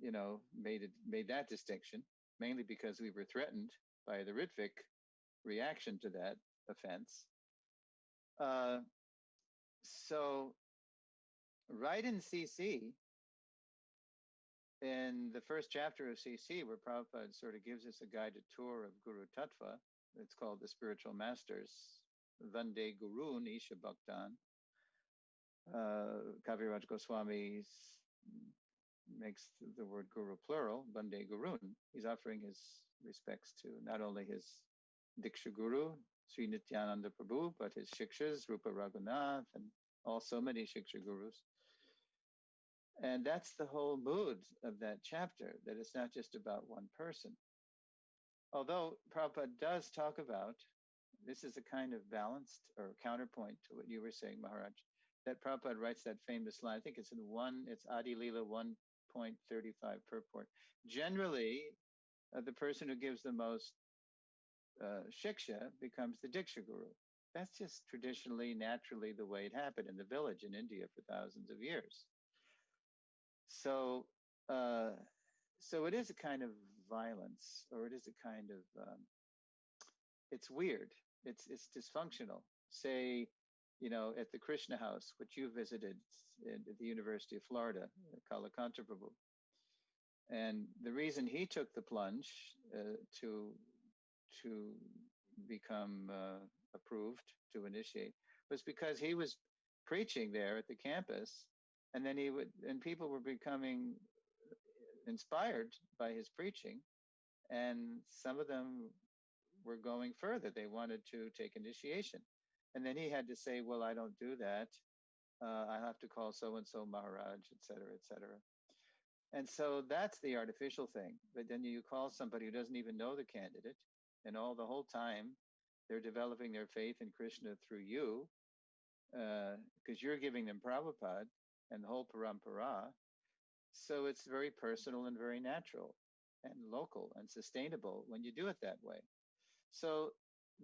made that distinction, mainly because we were threatened by the Ritvik reaction to that offense. So right in CC, in the first chapter of CC, where Prabhupada sort of gives us a guided tour of Guru Tattva, it's called The Spiritual Masters, Vande Gurun Isha Bhaktan. Kaviraj Goswami makes the word guru plural, Vande Gurun. He's offering his respects to not only his Diksha Guru, Sri Nityananda Prabhu, but his Shikshas, Rupa Raghunath, and also many Shiksha Gurus. And that's the whole mood of that chapter, that it's not just about one person. Although Prabhupada does talk about, this is a kind of balanced or counterpoint to what you were saying, Maharaj, that Prabhupada writes that famous line, I think it's it's Adi Leela 1.35 purport. Generally, the person who gives the most shiksha becomes the Diksha Guru. That's just traditionally, naturally the way it happened in the village in India for thousands of years. So, so it is a kind of violence, or it is a kind of, it's weird. It's dysfunctional. Say, at the Krishna House, which you visited at the University of Florida, Kalakanta Prabhu. And the reason he took the plunge to become approved to initiate was because he was preaching there at the campus, and then people were becoming inspired by his preaching, and some of them were going further. They wanted to take initiation. And then he had to say, well, I don't do that. I have to call so-and-so Maharaj, et cetera, et cetera. And so that's the artificial thing. But then you call somebody who doesn't even know the candidate, and all the whole time they're developing their faith in Krishna through you, because you're giving them Prabhupada and the whole parampara. So it's very personal and very natural and local and sustainable when you do it that way. So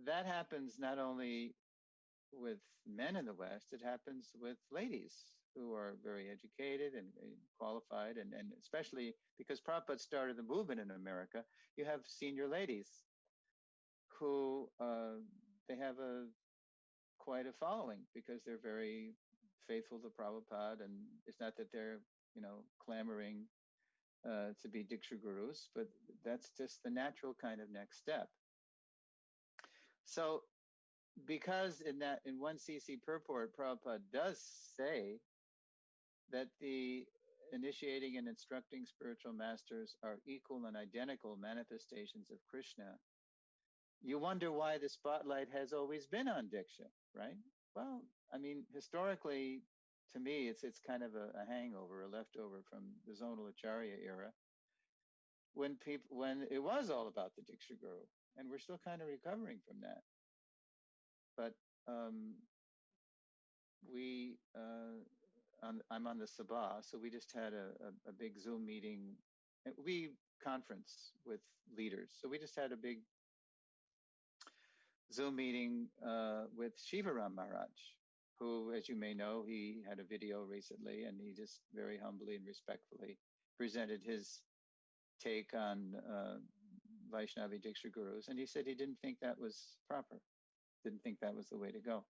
that happens not only with men in the West, it happens with ladies who are very educated and qualified, and especially because Prabhupada started the movement in America, you have senior ladies who they have quite a following because they're very faithful to Prabhupada, and it's not that they're clamoring to be Diksha gurus, but that's just the natural kind of next step. So, because in 1 CC purport, Prabhupada does say that the initiating and instructing spiritual masters are equal and identical manifestations of Krishna, you wonder why the spotlight has always been on Diksha, right? Well, I mean, historically, to me, it's kind of a hangover, a leftover from the zonal Acharya era, when it was all about the Diksha Guru, and we're still kind of recovering from that. But I'm on the Sabha, so we just had a big Zoom meeting. We conference with leaders, so we just had a big Zoom meeting with Shivaram Maharaj, who, as you may know, he had a video recently, and he just very humbly and respectfully presented his take on Vaishnavi Diksha Gurus, and he said he didn't think that was proper, didn't think that was the way to go.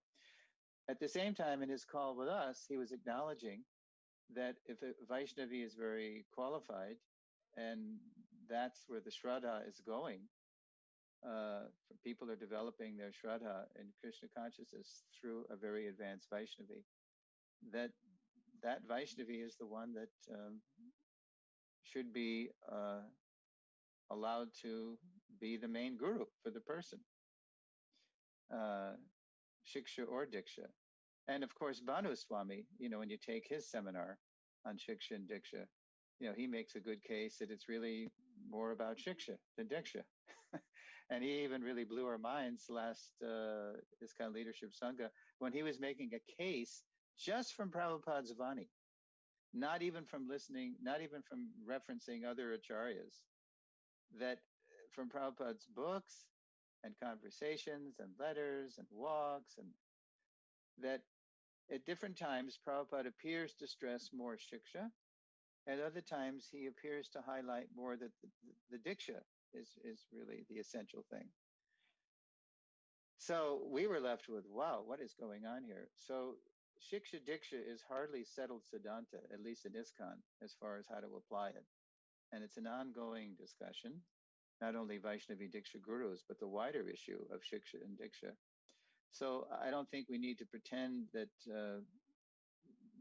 At the same time, in his call with us, he was acknowledging that if a Vaishnavi is very qualified, and that's where the Shraddha is going, people are developing their Shraddha in Krishna consciousness through a very advanced Vaishnavi, that Vaishnavi is the one that should be allowed to be the main guru for the person, Shiksha or Diksha. And of course, Bhanu Swami, when you take his seminar on Shiksha and Diksha, he makes a good case that it's really more about Shiksha than Diksha. And he even really blew our minds last ISKCON Leadership Sangha when he was making a case just from Prabhupada's Vani, not even from listening, not even from referencing other acharyas, that from Prabhupada's books and conversations and letters and walks, and that at different times Prabhupada appears to stress more Shiksha, at other times he appears to highlight more that the Diksha is really the essential thing. So we were left with, wow, what is going on here? So Shiksha Diksha is hardly settled Siddhanta, at least in ISKCON, as far as how to apply it. And it's an ongoing discussion, not only Vaishnavi Diksha Gurus, but the wider issue of Shiksha and Diksha. So I don't think we need to pretend that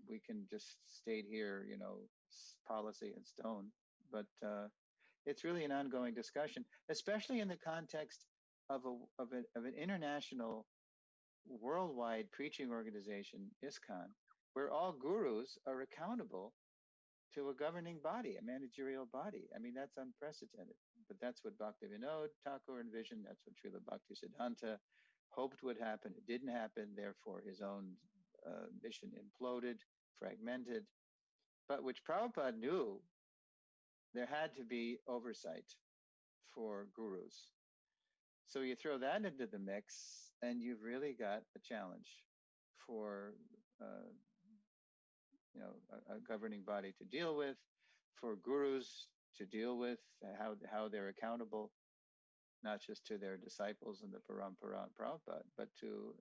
we can just state here, policy in stone. But it's really an ongoing discussion, especially in the context of an international, worldwide preaching organization, ISKCON, where all gurus are accountable to a governing body, a managerial body. I mean, that's unprecedented. But that's what Bhaktivinoda Thakur envisioned. That's what Srila Bhaktisiddhanta hoped would happen. It didn't happen. Therefore, his own mission imploded, fragmented. But which Prabhupada knew there had to be oversight for gurus. So you throw that into the mix, and you've really got a challenge for a governing body to deal with, for gurus to deal with, how they're accountable, not just to their disciples and the parampara and Prabhupada, but to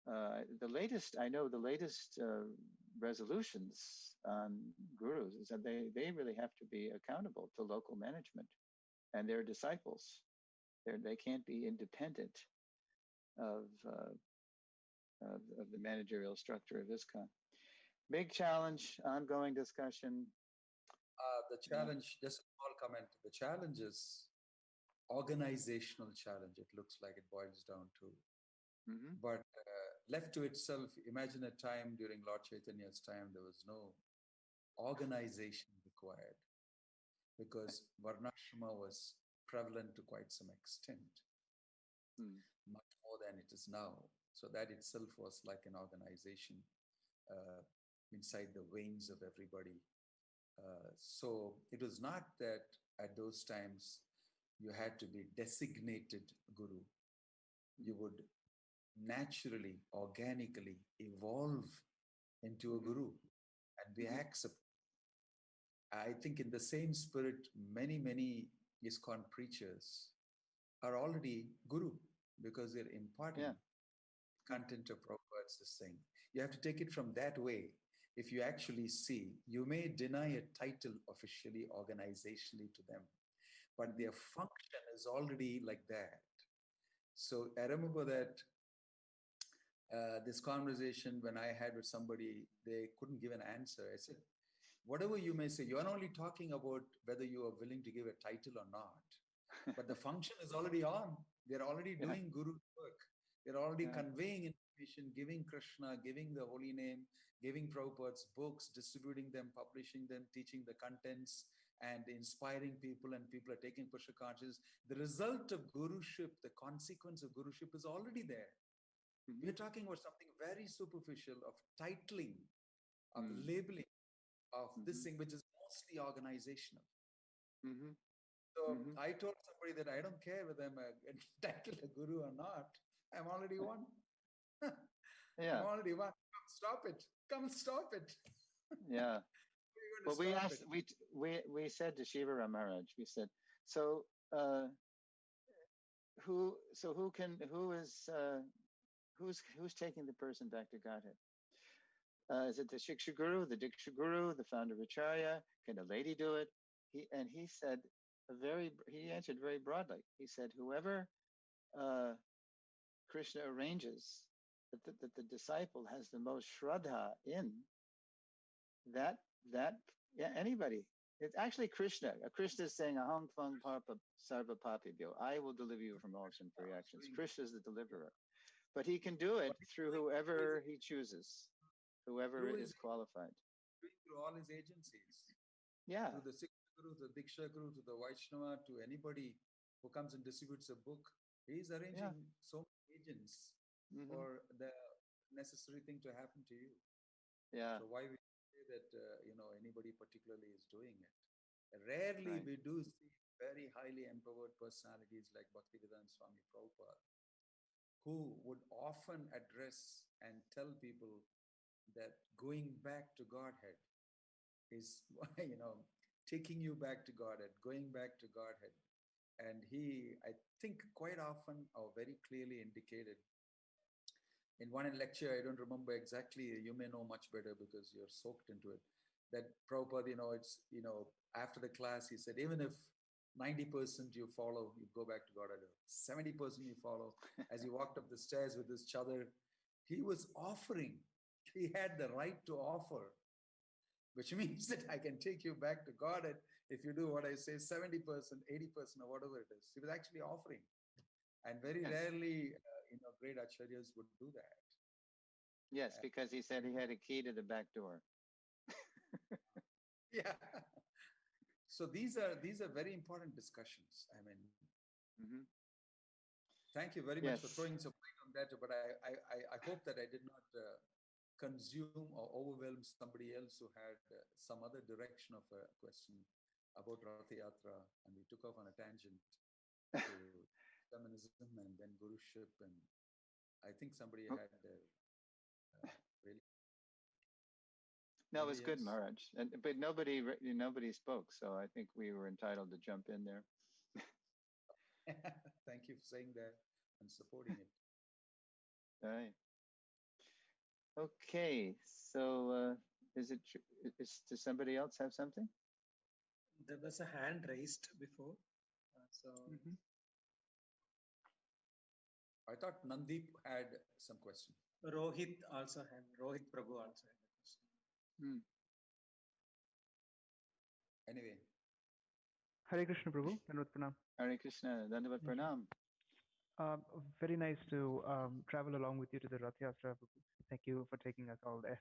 the latest resolutions on gurus is that they really have to be accountable to local management and their disciples. They can't be independent of the managerial structure of ISKCON. Big challenge, ongoing discussion. The challenge, just a small comment, the challenge is organizational challenge, it looks like it boils down to. Mm-hmm. But left to itself, imagine a time during Lord Chaitanya's time, there was no organization required because Varnashrama was prevalent to quite some extent, Mm. much more than it is now. So that itself was like an organization uh, inside the veins of everybody. So it was not that at those times you had to be designated guru. You would naturally, organically evolve into a Mm-hmm. guru and be Mm-hmm. accepted. I think in the same spirit, many ISKCON preachers are already guru because they're imparting Yeah. content of Prabhupada's this thing. You have to take it from that way. If you actually see, you may deny a title officially, organizationally to them, but Mm-hmm. their function is already like that. So I remember that this conversation when I had with somebody, they couldn't give an answer. I said, whatever you may say, you're only talking about whether you are willing to give a title or not. But the function is already on. They're already Yeah. doing Guru work. They're already Yeah. conveying information, giving Krishna, giving the holy name, giving Prabhupada's books, distributing them, publishing them, teaching the contents, and inspiring people, and people are taking Pushpa consciousness. The result of Guruship, the consequence of Guruship is already there. Mm-hmm. We're talking about something very superficial of titling, of Mm. labeling, of this Mm-hmm. thing, which is mostly organizational. Mm-hmm. So Mm-hmm. I told somebody that I don't care whether I'm titled a guru or not. I'm already one. I'm Yeah. already one. Come stop it. Come stop it. Yeah. We're going to Well, we stop it. asked, we said to Shiva Ram Maharaj, we said, so uh, who's taking the person back to Godhead? Is it the Shiksha Guru, the Diksha Guru, the founder of Acharya? Can a lady do it? He said he answered very broadly. He said, whoever uh, Krishna arranges that the disciple has the most shraddha in, that that yeah, anybody. It's actually Krishna. Krishna is saying, Aham Tvang Parpa Sarva Papibhyo. I will deliver you from all sinful reactions. Krishna is the deliverer. But he can do it through whoever he chooses, whoever Through is qualified. all his agencies, Yeah. through the Sikh Guru, the Diksha Guru, to the Vaishnava, to anybody who comes and distributes a book. He's Yeah. arranging so many agents Mm-hmm. for the necessary thing to happen to you. Yeah. So why we say that anybody particularly is doing it? Rarely Right. we do see very highly empowered personalities like Bhaktivedanta Swami Prabhupada, who would often address and tell people that going back to Godhead is, taking you back to Godhead, going back to Godhead. And he, I think, quite often or very clearly indicated in one lecture, I don't remember exactly, you may know much better because you're soaked into it, that Prabhupada, after the class, he said, even if 90% you follow, you go back to God, 70% you follow. As he walked up the stairs with his chadar, he was offering, he had the right to offer, which means that I can take you back to God if you do what I say, 70%, 80%, or whatever it is. He was actually offering. And very Yes. rarely, great acharyas would do that. Yes, because he said he had a key to the back door. Yeah. So these are very important discussions. I mean, Mm-hmm. thank you very much Yes. for throwing some light on that. But I hope that I did not consume or overwhelm somebody else who had some other direction of a question about Ratha Yatra, and we took off on a tangent to feminism and then guruship, and I think somebody had really. No, it was good, Else? Maharaj. But nobody spoke, so I think we were entitled to jump in there. Thank you for saying that and supporting it. All right. Okay. So does somebody else have something? There was a hand raised before. Mm-hmm. I thought Nandeep had some question. Rohit Prabhu also had a question. Mm. Anyway. Hare Krishna Prabhu, Dandavat Pranam. Hare Krishna, Dandavat Pranam. Very nice to travel along with you to the Rath Yatra. Thank you for taking us all there.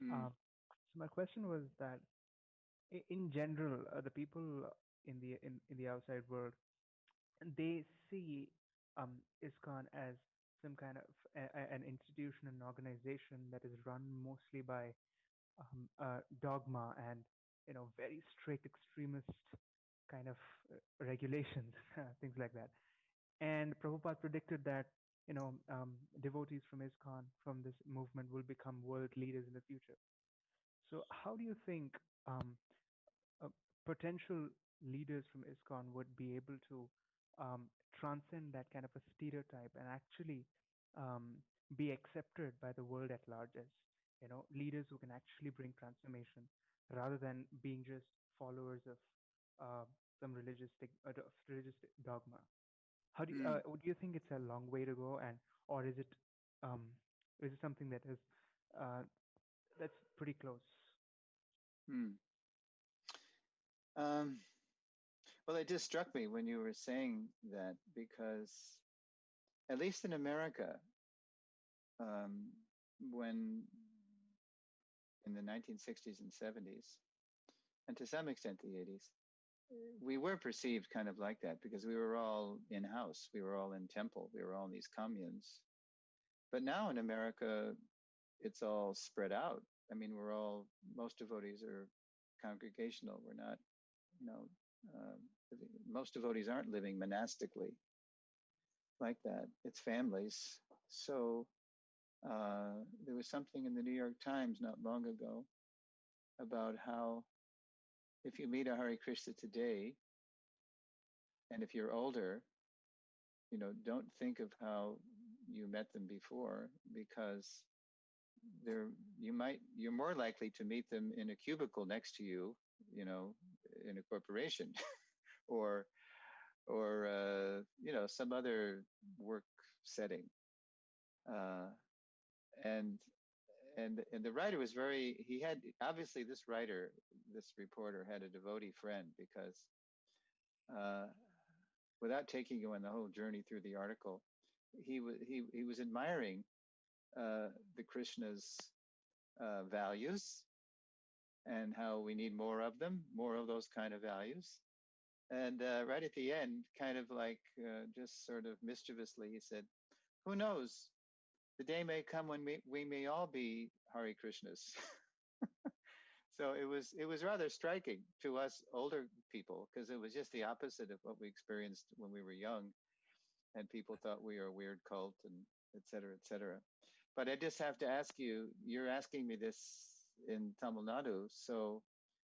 Mm. So my question was that, in general, the people in the outside world, they see ISKCON as some kind of an institution, an organization that is run mostly by dogma and very strict extremist kind of regulations, things like that. And Prabhupada predicted that devotees from ISKCON, from this movement, will become world leaders in the future. So, how do you think um, potential leaders from ISKCON would be able to transcend that kind of a stereotype and actually um, be accepted by the world at large as leaders who can actually bring transformation rather than being just followers of uh, some religious dogma? How Hmm. do you think it's a long way to go, and or um, is it something that is uh, that's pretty close? Hmm. Um, well, it just struck me when you were saying that because, at least in America, um, when in the 1960s and 70s, and to some extent the 80s, we were perceived kind of like that because we were all in house, we were all in temple, we were all in these communes. But now in America, it's all spread out. I mean, most devotees are congregational. We're not, you know, uh, most devotees aren't living monastically like that. It's families. So there was something in the New York Times not long ago about how if you meet a Hare Krishna today, and if you're older, don't think of how you met them before because they're you're more likely to meet them in a cubicle next to you, you know, in a corporation or some other work setting. Uh, and and the writer was he had obviously this reporter had a devotee friend because uh, without taking you on the whole journey through the article, he was admiring the Krishna's values and how we need more of them, more of those kind of values. And right at the end, kind of like just sort of mischievously, he said, "Who knows? The day may come when we may all be Hare Krishnas." So it was rather striking to us older people because it was just the opposite of what we experienced when we were young, and people thought we were a weird cult and et cetera, et cetera. But I just have to ask you, you're asking me this in Tamil Nadu. So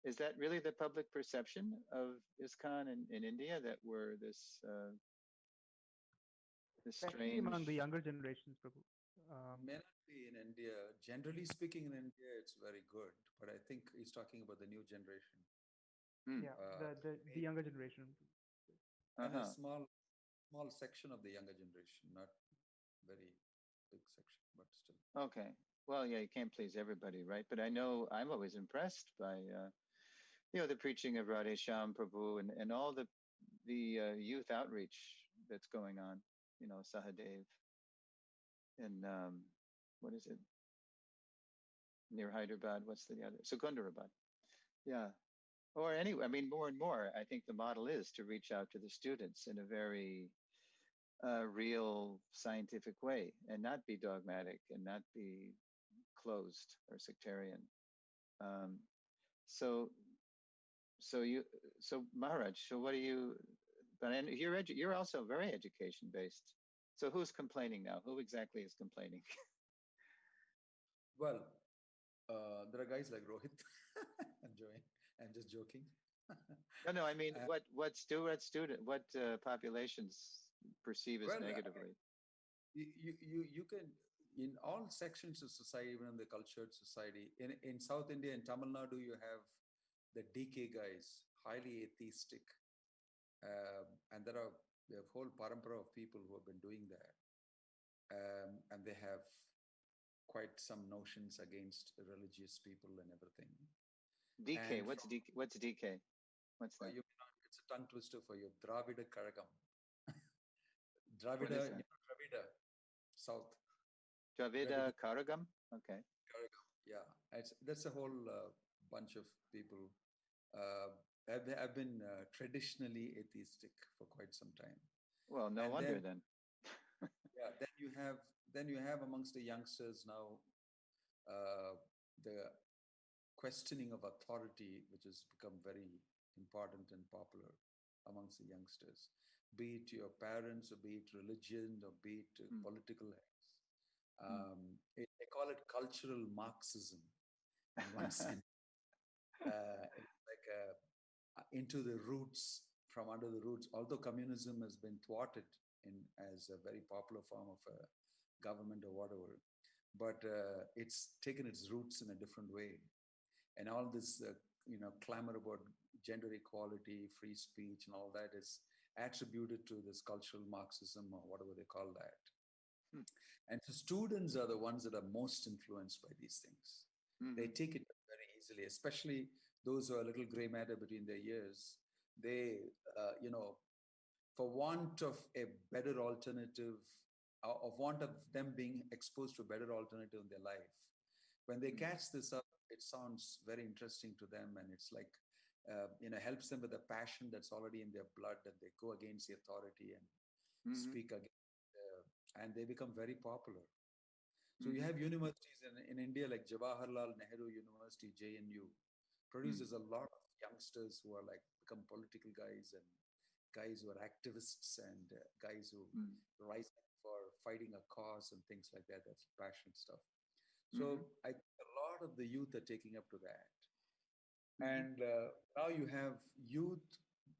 is that really the public perception of ISKCON in India that we're this Especially among strange? the younger generations, Prabhu. May not be in India. Generally speaking, in India, it's very good. But I think he's talking about the new generation. Hmm. Yeah, Uh, the younger generation. and a Uh-huh. small section of the younger generation, not very big section, but still. Okay. Well, yeah, you can't please everybody, right? But I know I'm always impressed by the preaching of Radhe Shyam Prabhu and all the youth outreach that's going on. Sahadev and what is it near Hyderabad? What's the other? Secunderabad. Yeah. Or anyway, I mean, more and more, I think the model is to reach out to the students in a very real scientific way and not be dogmatic and not be closed or sectarian. Um, so, so you, so Maharaj, so what do you? But you're also very education based. So who's complaining now? Who exactly is complaining? Well, there are guys like Rohit. I'm just joking. No, I mean, uh, what populations perceive as well, negatively? you can, in all sections of society, even in the cultured society, in South India, in Tamil Nadu, you have the DK guys, highly atheistic, and we have whole parampara of people who have been doing that, and they have quite some notions against religious people and everything. DK. And What's from DK? What's DK? What's that? you know, it's a tongue twister for you, Dravida Karagam. What is that? Dravida, South. Javeda Dravida Karagam? Okay. Karagam. Yeah, that's a whole bunch of people. Have been traditionally atheistic for quite some time. Well, no And wonder then, then. yeah, then you have amongst the youngsters now uh, the questioning of authority, which has become very important and popular amongst the youngsters, be it your parents, or be it religion, or be it Mm, political heads. mm. They call it cultural Marxism in one sense. It's like into the roots, from under the roots. Although communism has been thwarted in as a very popular form of a government or whatever, but it's taken its roots in a different way. And all this, clamor about gender equality, free speech, and all that is attributed to this cultural Marxism or whatever they call that. Mm, And so students are the ones that are most influenced by these things. They mhm, take it very easily, especially those who are a little gray matter between their ears. They, for want of a better alternative, of want of them being exposed to a better alternative in their life, when they mm, catch this up, it sounds very interesting to them, and it's like, helps them with a passion that's already in their blood, and they go against the authority and mhm, speak against, and they become very popular. So you mhm, have universities in India like Jawaharlal Nehru University, JNU, mm, produces a lot of youngsters who are like become political guys, and guys who are activists, and guys who mm, rise up for fighting a cause and things like that. That's passionate stuff. mhm, So I think a lot of the youth are taking up to that. mhm. And now you have youth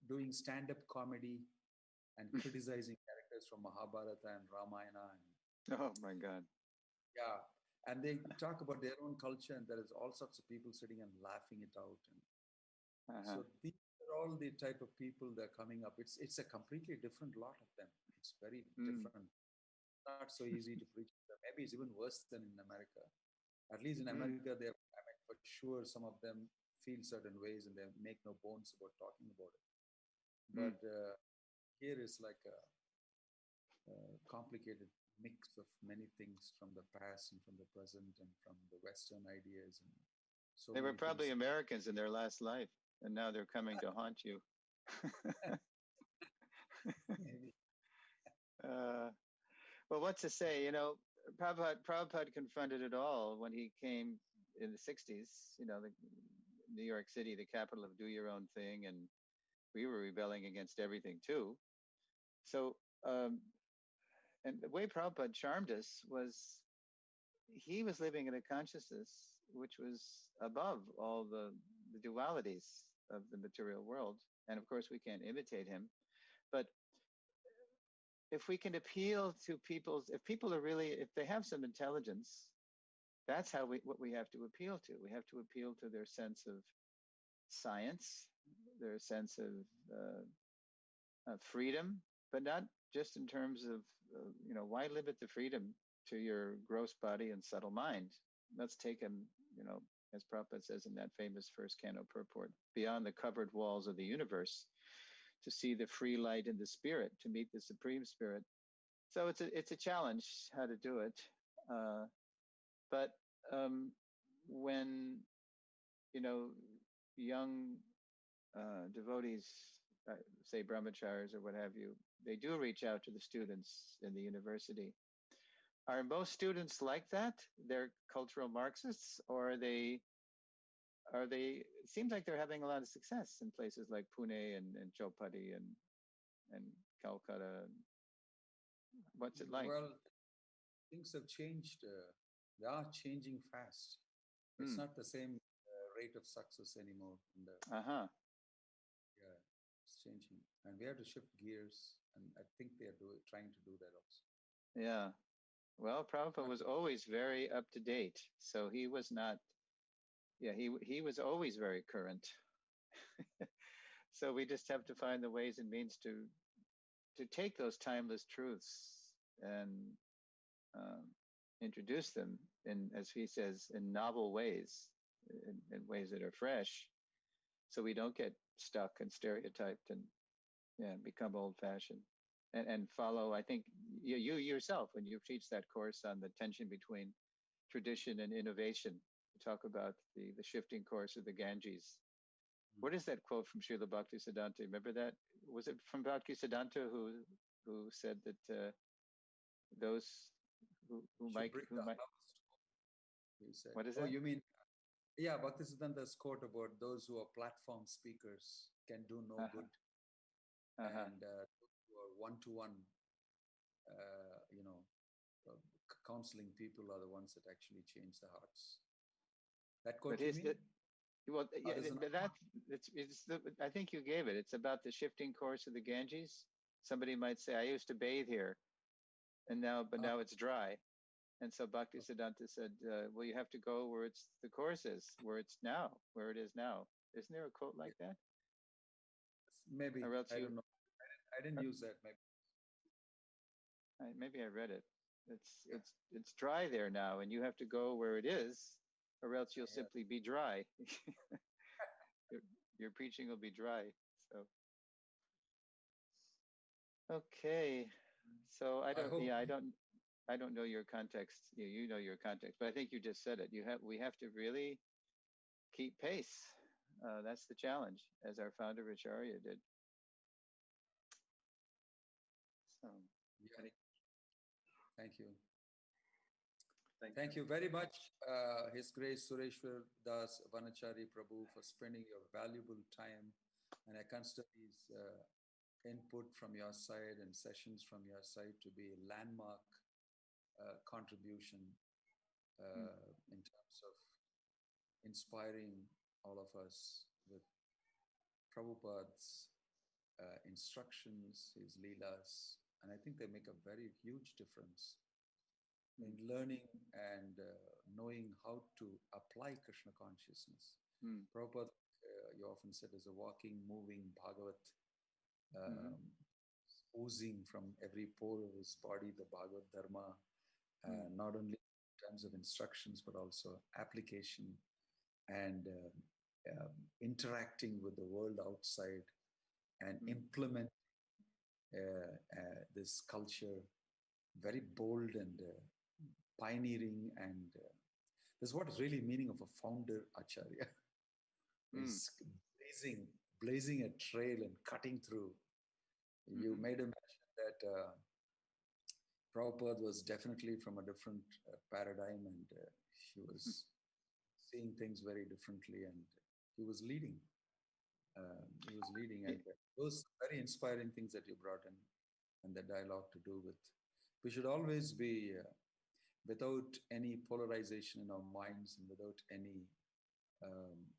doing stand-up comedy and criticizing characters from Mahabharata and Ramayana. And Oh my God. yeah, and they talk about their own culture, and there is all sorts of people sitting and laughing it out. And Uh-huh. so these are all the type of people that are coming up. It's a completely different lot of them. It's very Mm, different. Not so easy to preach to them. Maybe it's even worse than in America. At least in mm, America, they, I mean, for sure, some of them feel certain ways and they make no bones about talking about it. mm. But here is like a complicated mix of many things from the past and from the present and from the Western ideas and so They were many probably things. Americans in their last life, and now they're coming to haunt you. Maybe. uh, well, what to say? Prabhupada confronted it all when he came in the 60s, New York City, the capital of do your own thing, and we were rebelling against everything too. So, and the way Prabhupada charmed us was he was living in a consciousness which was above all the dualities of the material world. And of course, we can't imitate him. But if we can appeal to if people are really, if they have some intelligence, that's what we have to appeal to. We have to appeal to their sense of science, their sense of freedom, but not just in terms of, why limit the freedom to your gross body and subtle mind? Let's take him, as Prabhupada says in that famous first canto purport, beyond the covered walls of the universe to see the free light in the spirit, to meet the supreme spirit. So it's a challenge how to do it. Uh, but when, you know, young devotees, say brahmacharis or what have you, they do reach out to the students in the university. Are most students like that? They're cultural Marxists, or are they? It seems like they're having a lot of success in places like Pune and Chowpatty and Calcutta. What's it like? Well, things have changed. They are changing fast. It's Hmm. not the same rate of success anymore. And Uh-huh. yeah, it's changing. And we have to shift gears. And I think they are trying to do that also. Yeah. Well, Prabhupada But was always very up to date, so he was not. Yeah, he was always very current. So we just have to find the ways and means to take those timeless truths and um, introduce them in, as he says, in novel ways, in ways that are fresh, so we don't get stuck and stereotyped and, yeah, become old fashioned. And follow, I think, you yourself, when you teach that course on the tension between tradition and innovation, you talk about the shifting course of the Ganges. What is that quote from Srila Bhakti Siddhanta? Remember that? Was it from Bhakti Siddhanta who who said that those who Should might bring who the might harvest home, he said. what is Oh, that? you mean, yeah, Bhaktisiddhanta's quote about those who are platform speakers can do no Uh-huh. good. Uh-huh. And those who are one-to-one, you know, counseling people are the ones that actually change the hearts. That quote But you his mean? well, yeah, There's another that one. it's the I think you gave it. It's about the shifting course of the Ganges. Somebody might say, I used to bathe here, and now it's dry. And so Bhaktisiddhanta said, well, you have to go where it's the course is, where it is now. Isn't there a quote like that? Maybe, Or else I you, don't know. I didn't use that. maybe I read it. Yeah. It's dry there now, and you have to go where it is, or else you'll Yeah. simply be dry. your, your preaching will be dry. So okay, so I hope. I don't know your context. You know your context, but I think you just said it. We have to really keep pace. That's the challenge, as our founder Acharya did. So Yeah. Thank you. Thank Thank you very much, His Grace Sureshwar Das Vanachari Prabhu, for spending your valuable time. And I consider these input from your side and sessions from your side to be a landmark contribution in terms of inspiring all of us with Prabhupada's instructions, his leelas, and I think they make a very huge difference in learning and knowing how to apply Krishna consciousness. Prabhupada, you often said, is a walking, moving Bhagavat, oozing from every pore of his body, the Bhagavad Dharma, not only in terms of instructions, but also application and interacting with the world outside and implement this culture, very bold and pioneering, and that's what is really meaning of a founder acharya is blazing a trail and cutting through. You made a mention that Prabhupada was definitely from a different paradigm, and he was seeing things very differently, and he was leading. And those very inspiring things that you brought in and the dialogue to do with. We should always be without any polarization in our minds and without any,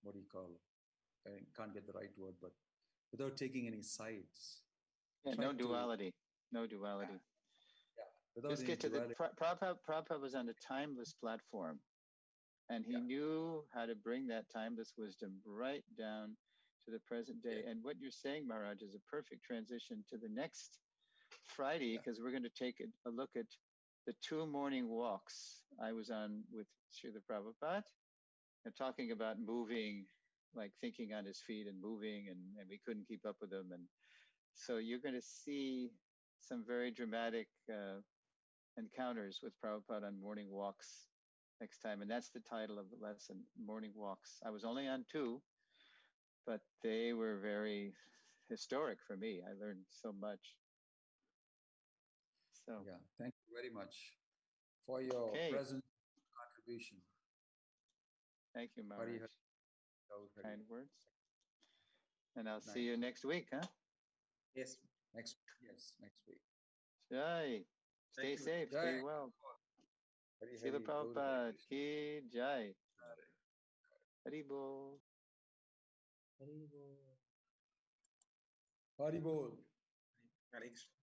what do you call, I can't get the right word, but without taking any sides. yeah, no duality. No duality. Yeah. Without Just any get to duality. Prabhupada was on a timeless platform, and he knew how to bring that timeless wisdom right down to the present day. And what you're saying, Maharaj, is a perfect transition to the next Friday, because we're going to take a look at the 2 morning walks I was on with Srila Prabhupada, and talking about moving, like thinking on his feet and moving, and we couldn't keep up with him. And so you're going to see some very dramatic encounters with Prabhupada on morning walks next time. And that's the title of the lesson, Morning Walks. I was only on 2, but they were very historic for me. I learned so much. So yeah, thank you very much for your present contribution. Thank you, Maharaj. Kind words. And I'll see you next week, huh? Yes. Next week. Jai. Stay safe. Jai. Stay well. Srila Prabhupada ki jai. Haribol. Haribol. Haribol. Hare Krishna.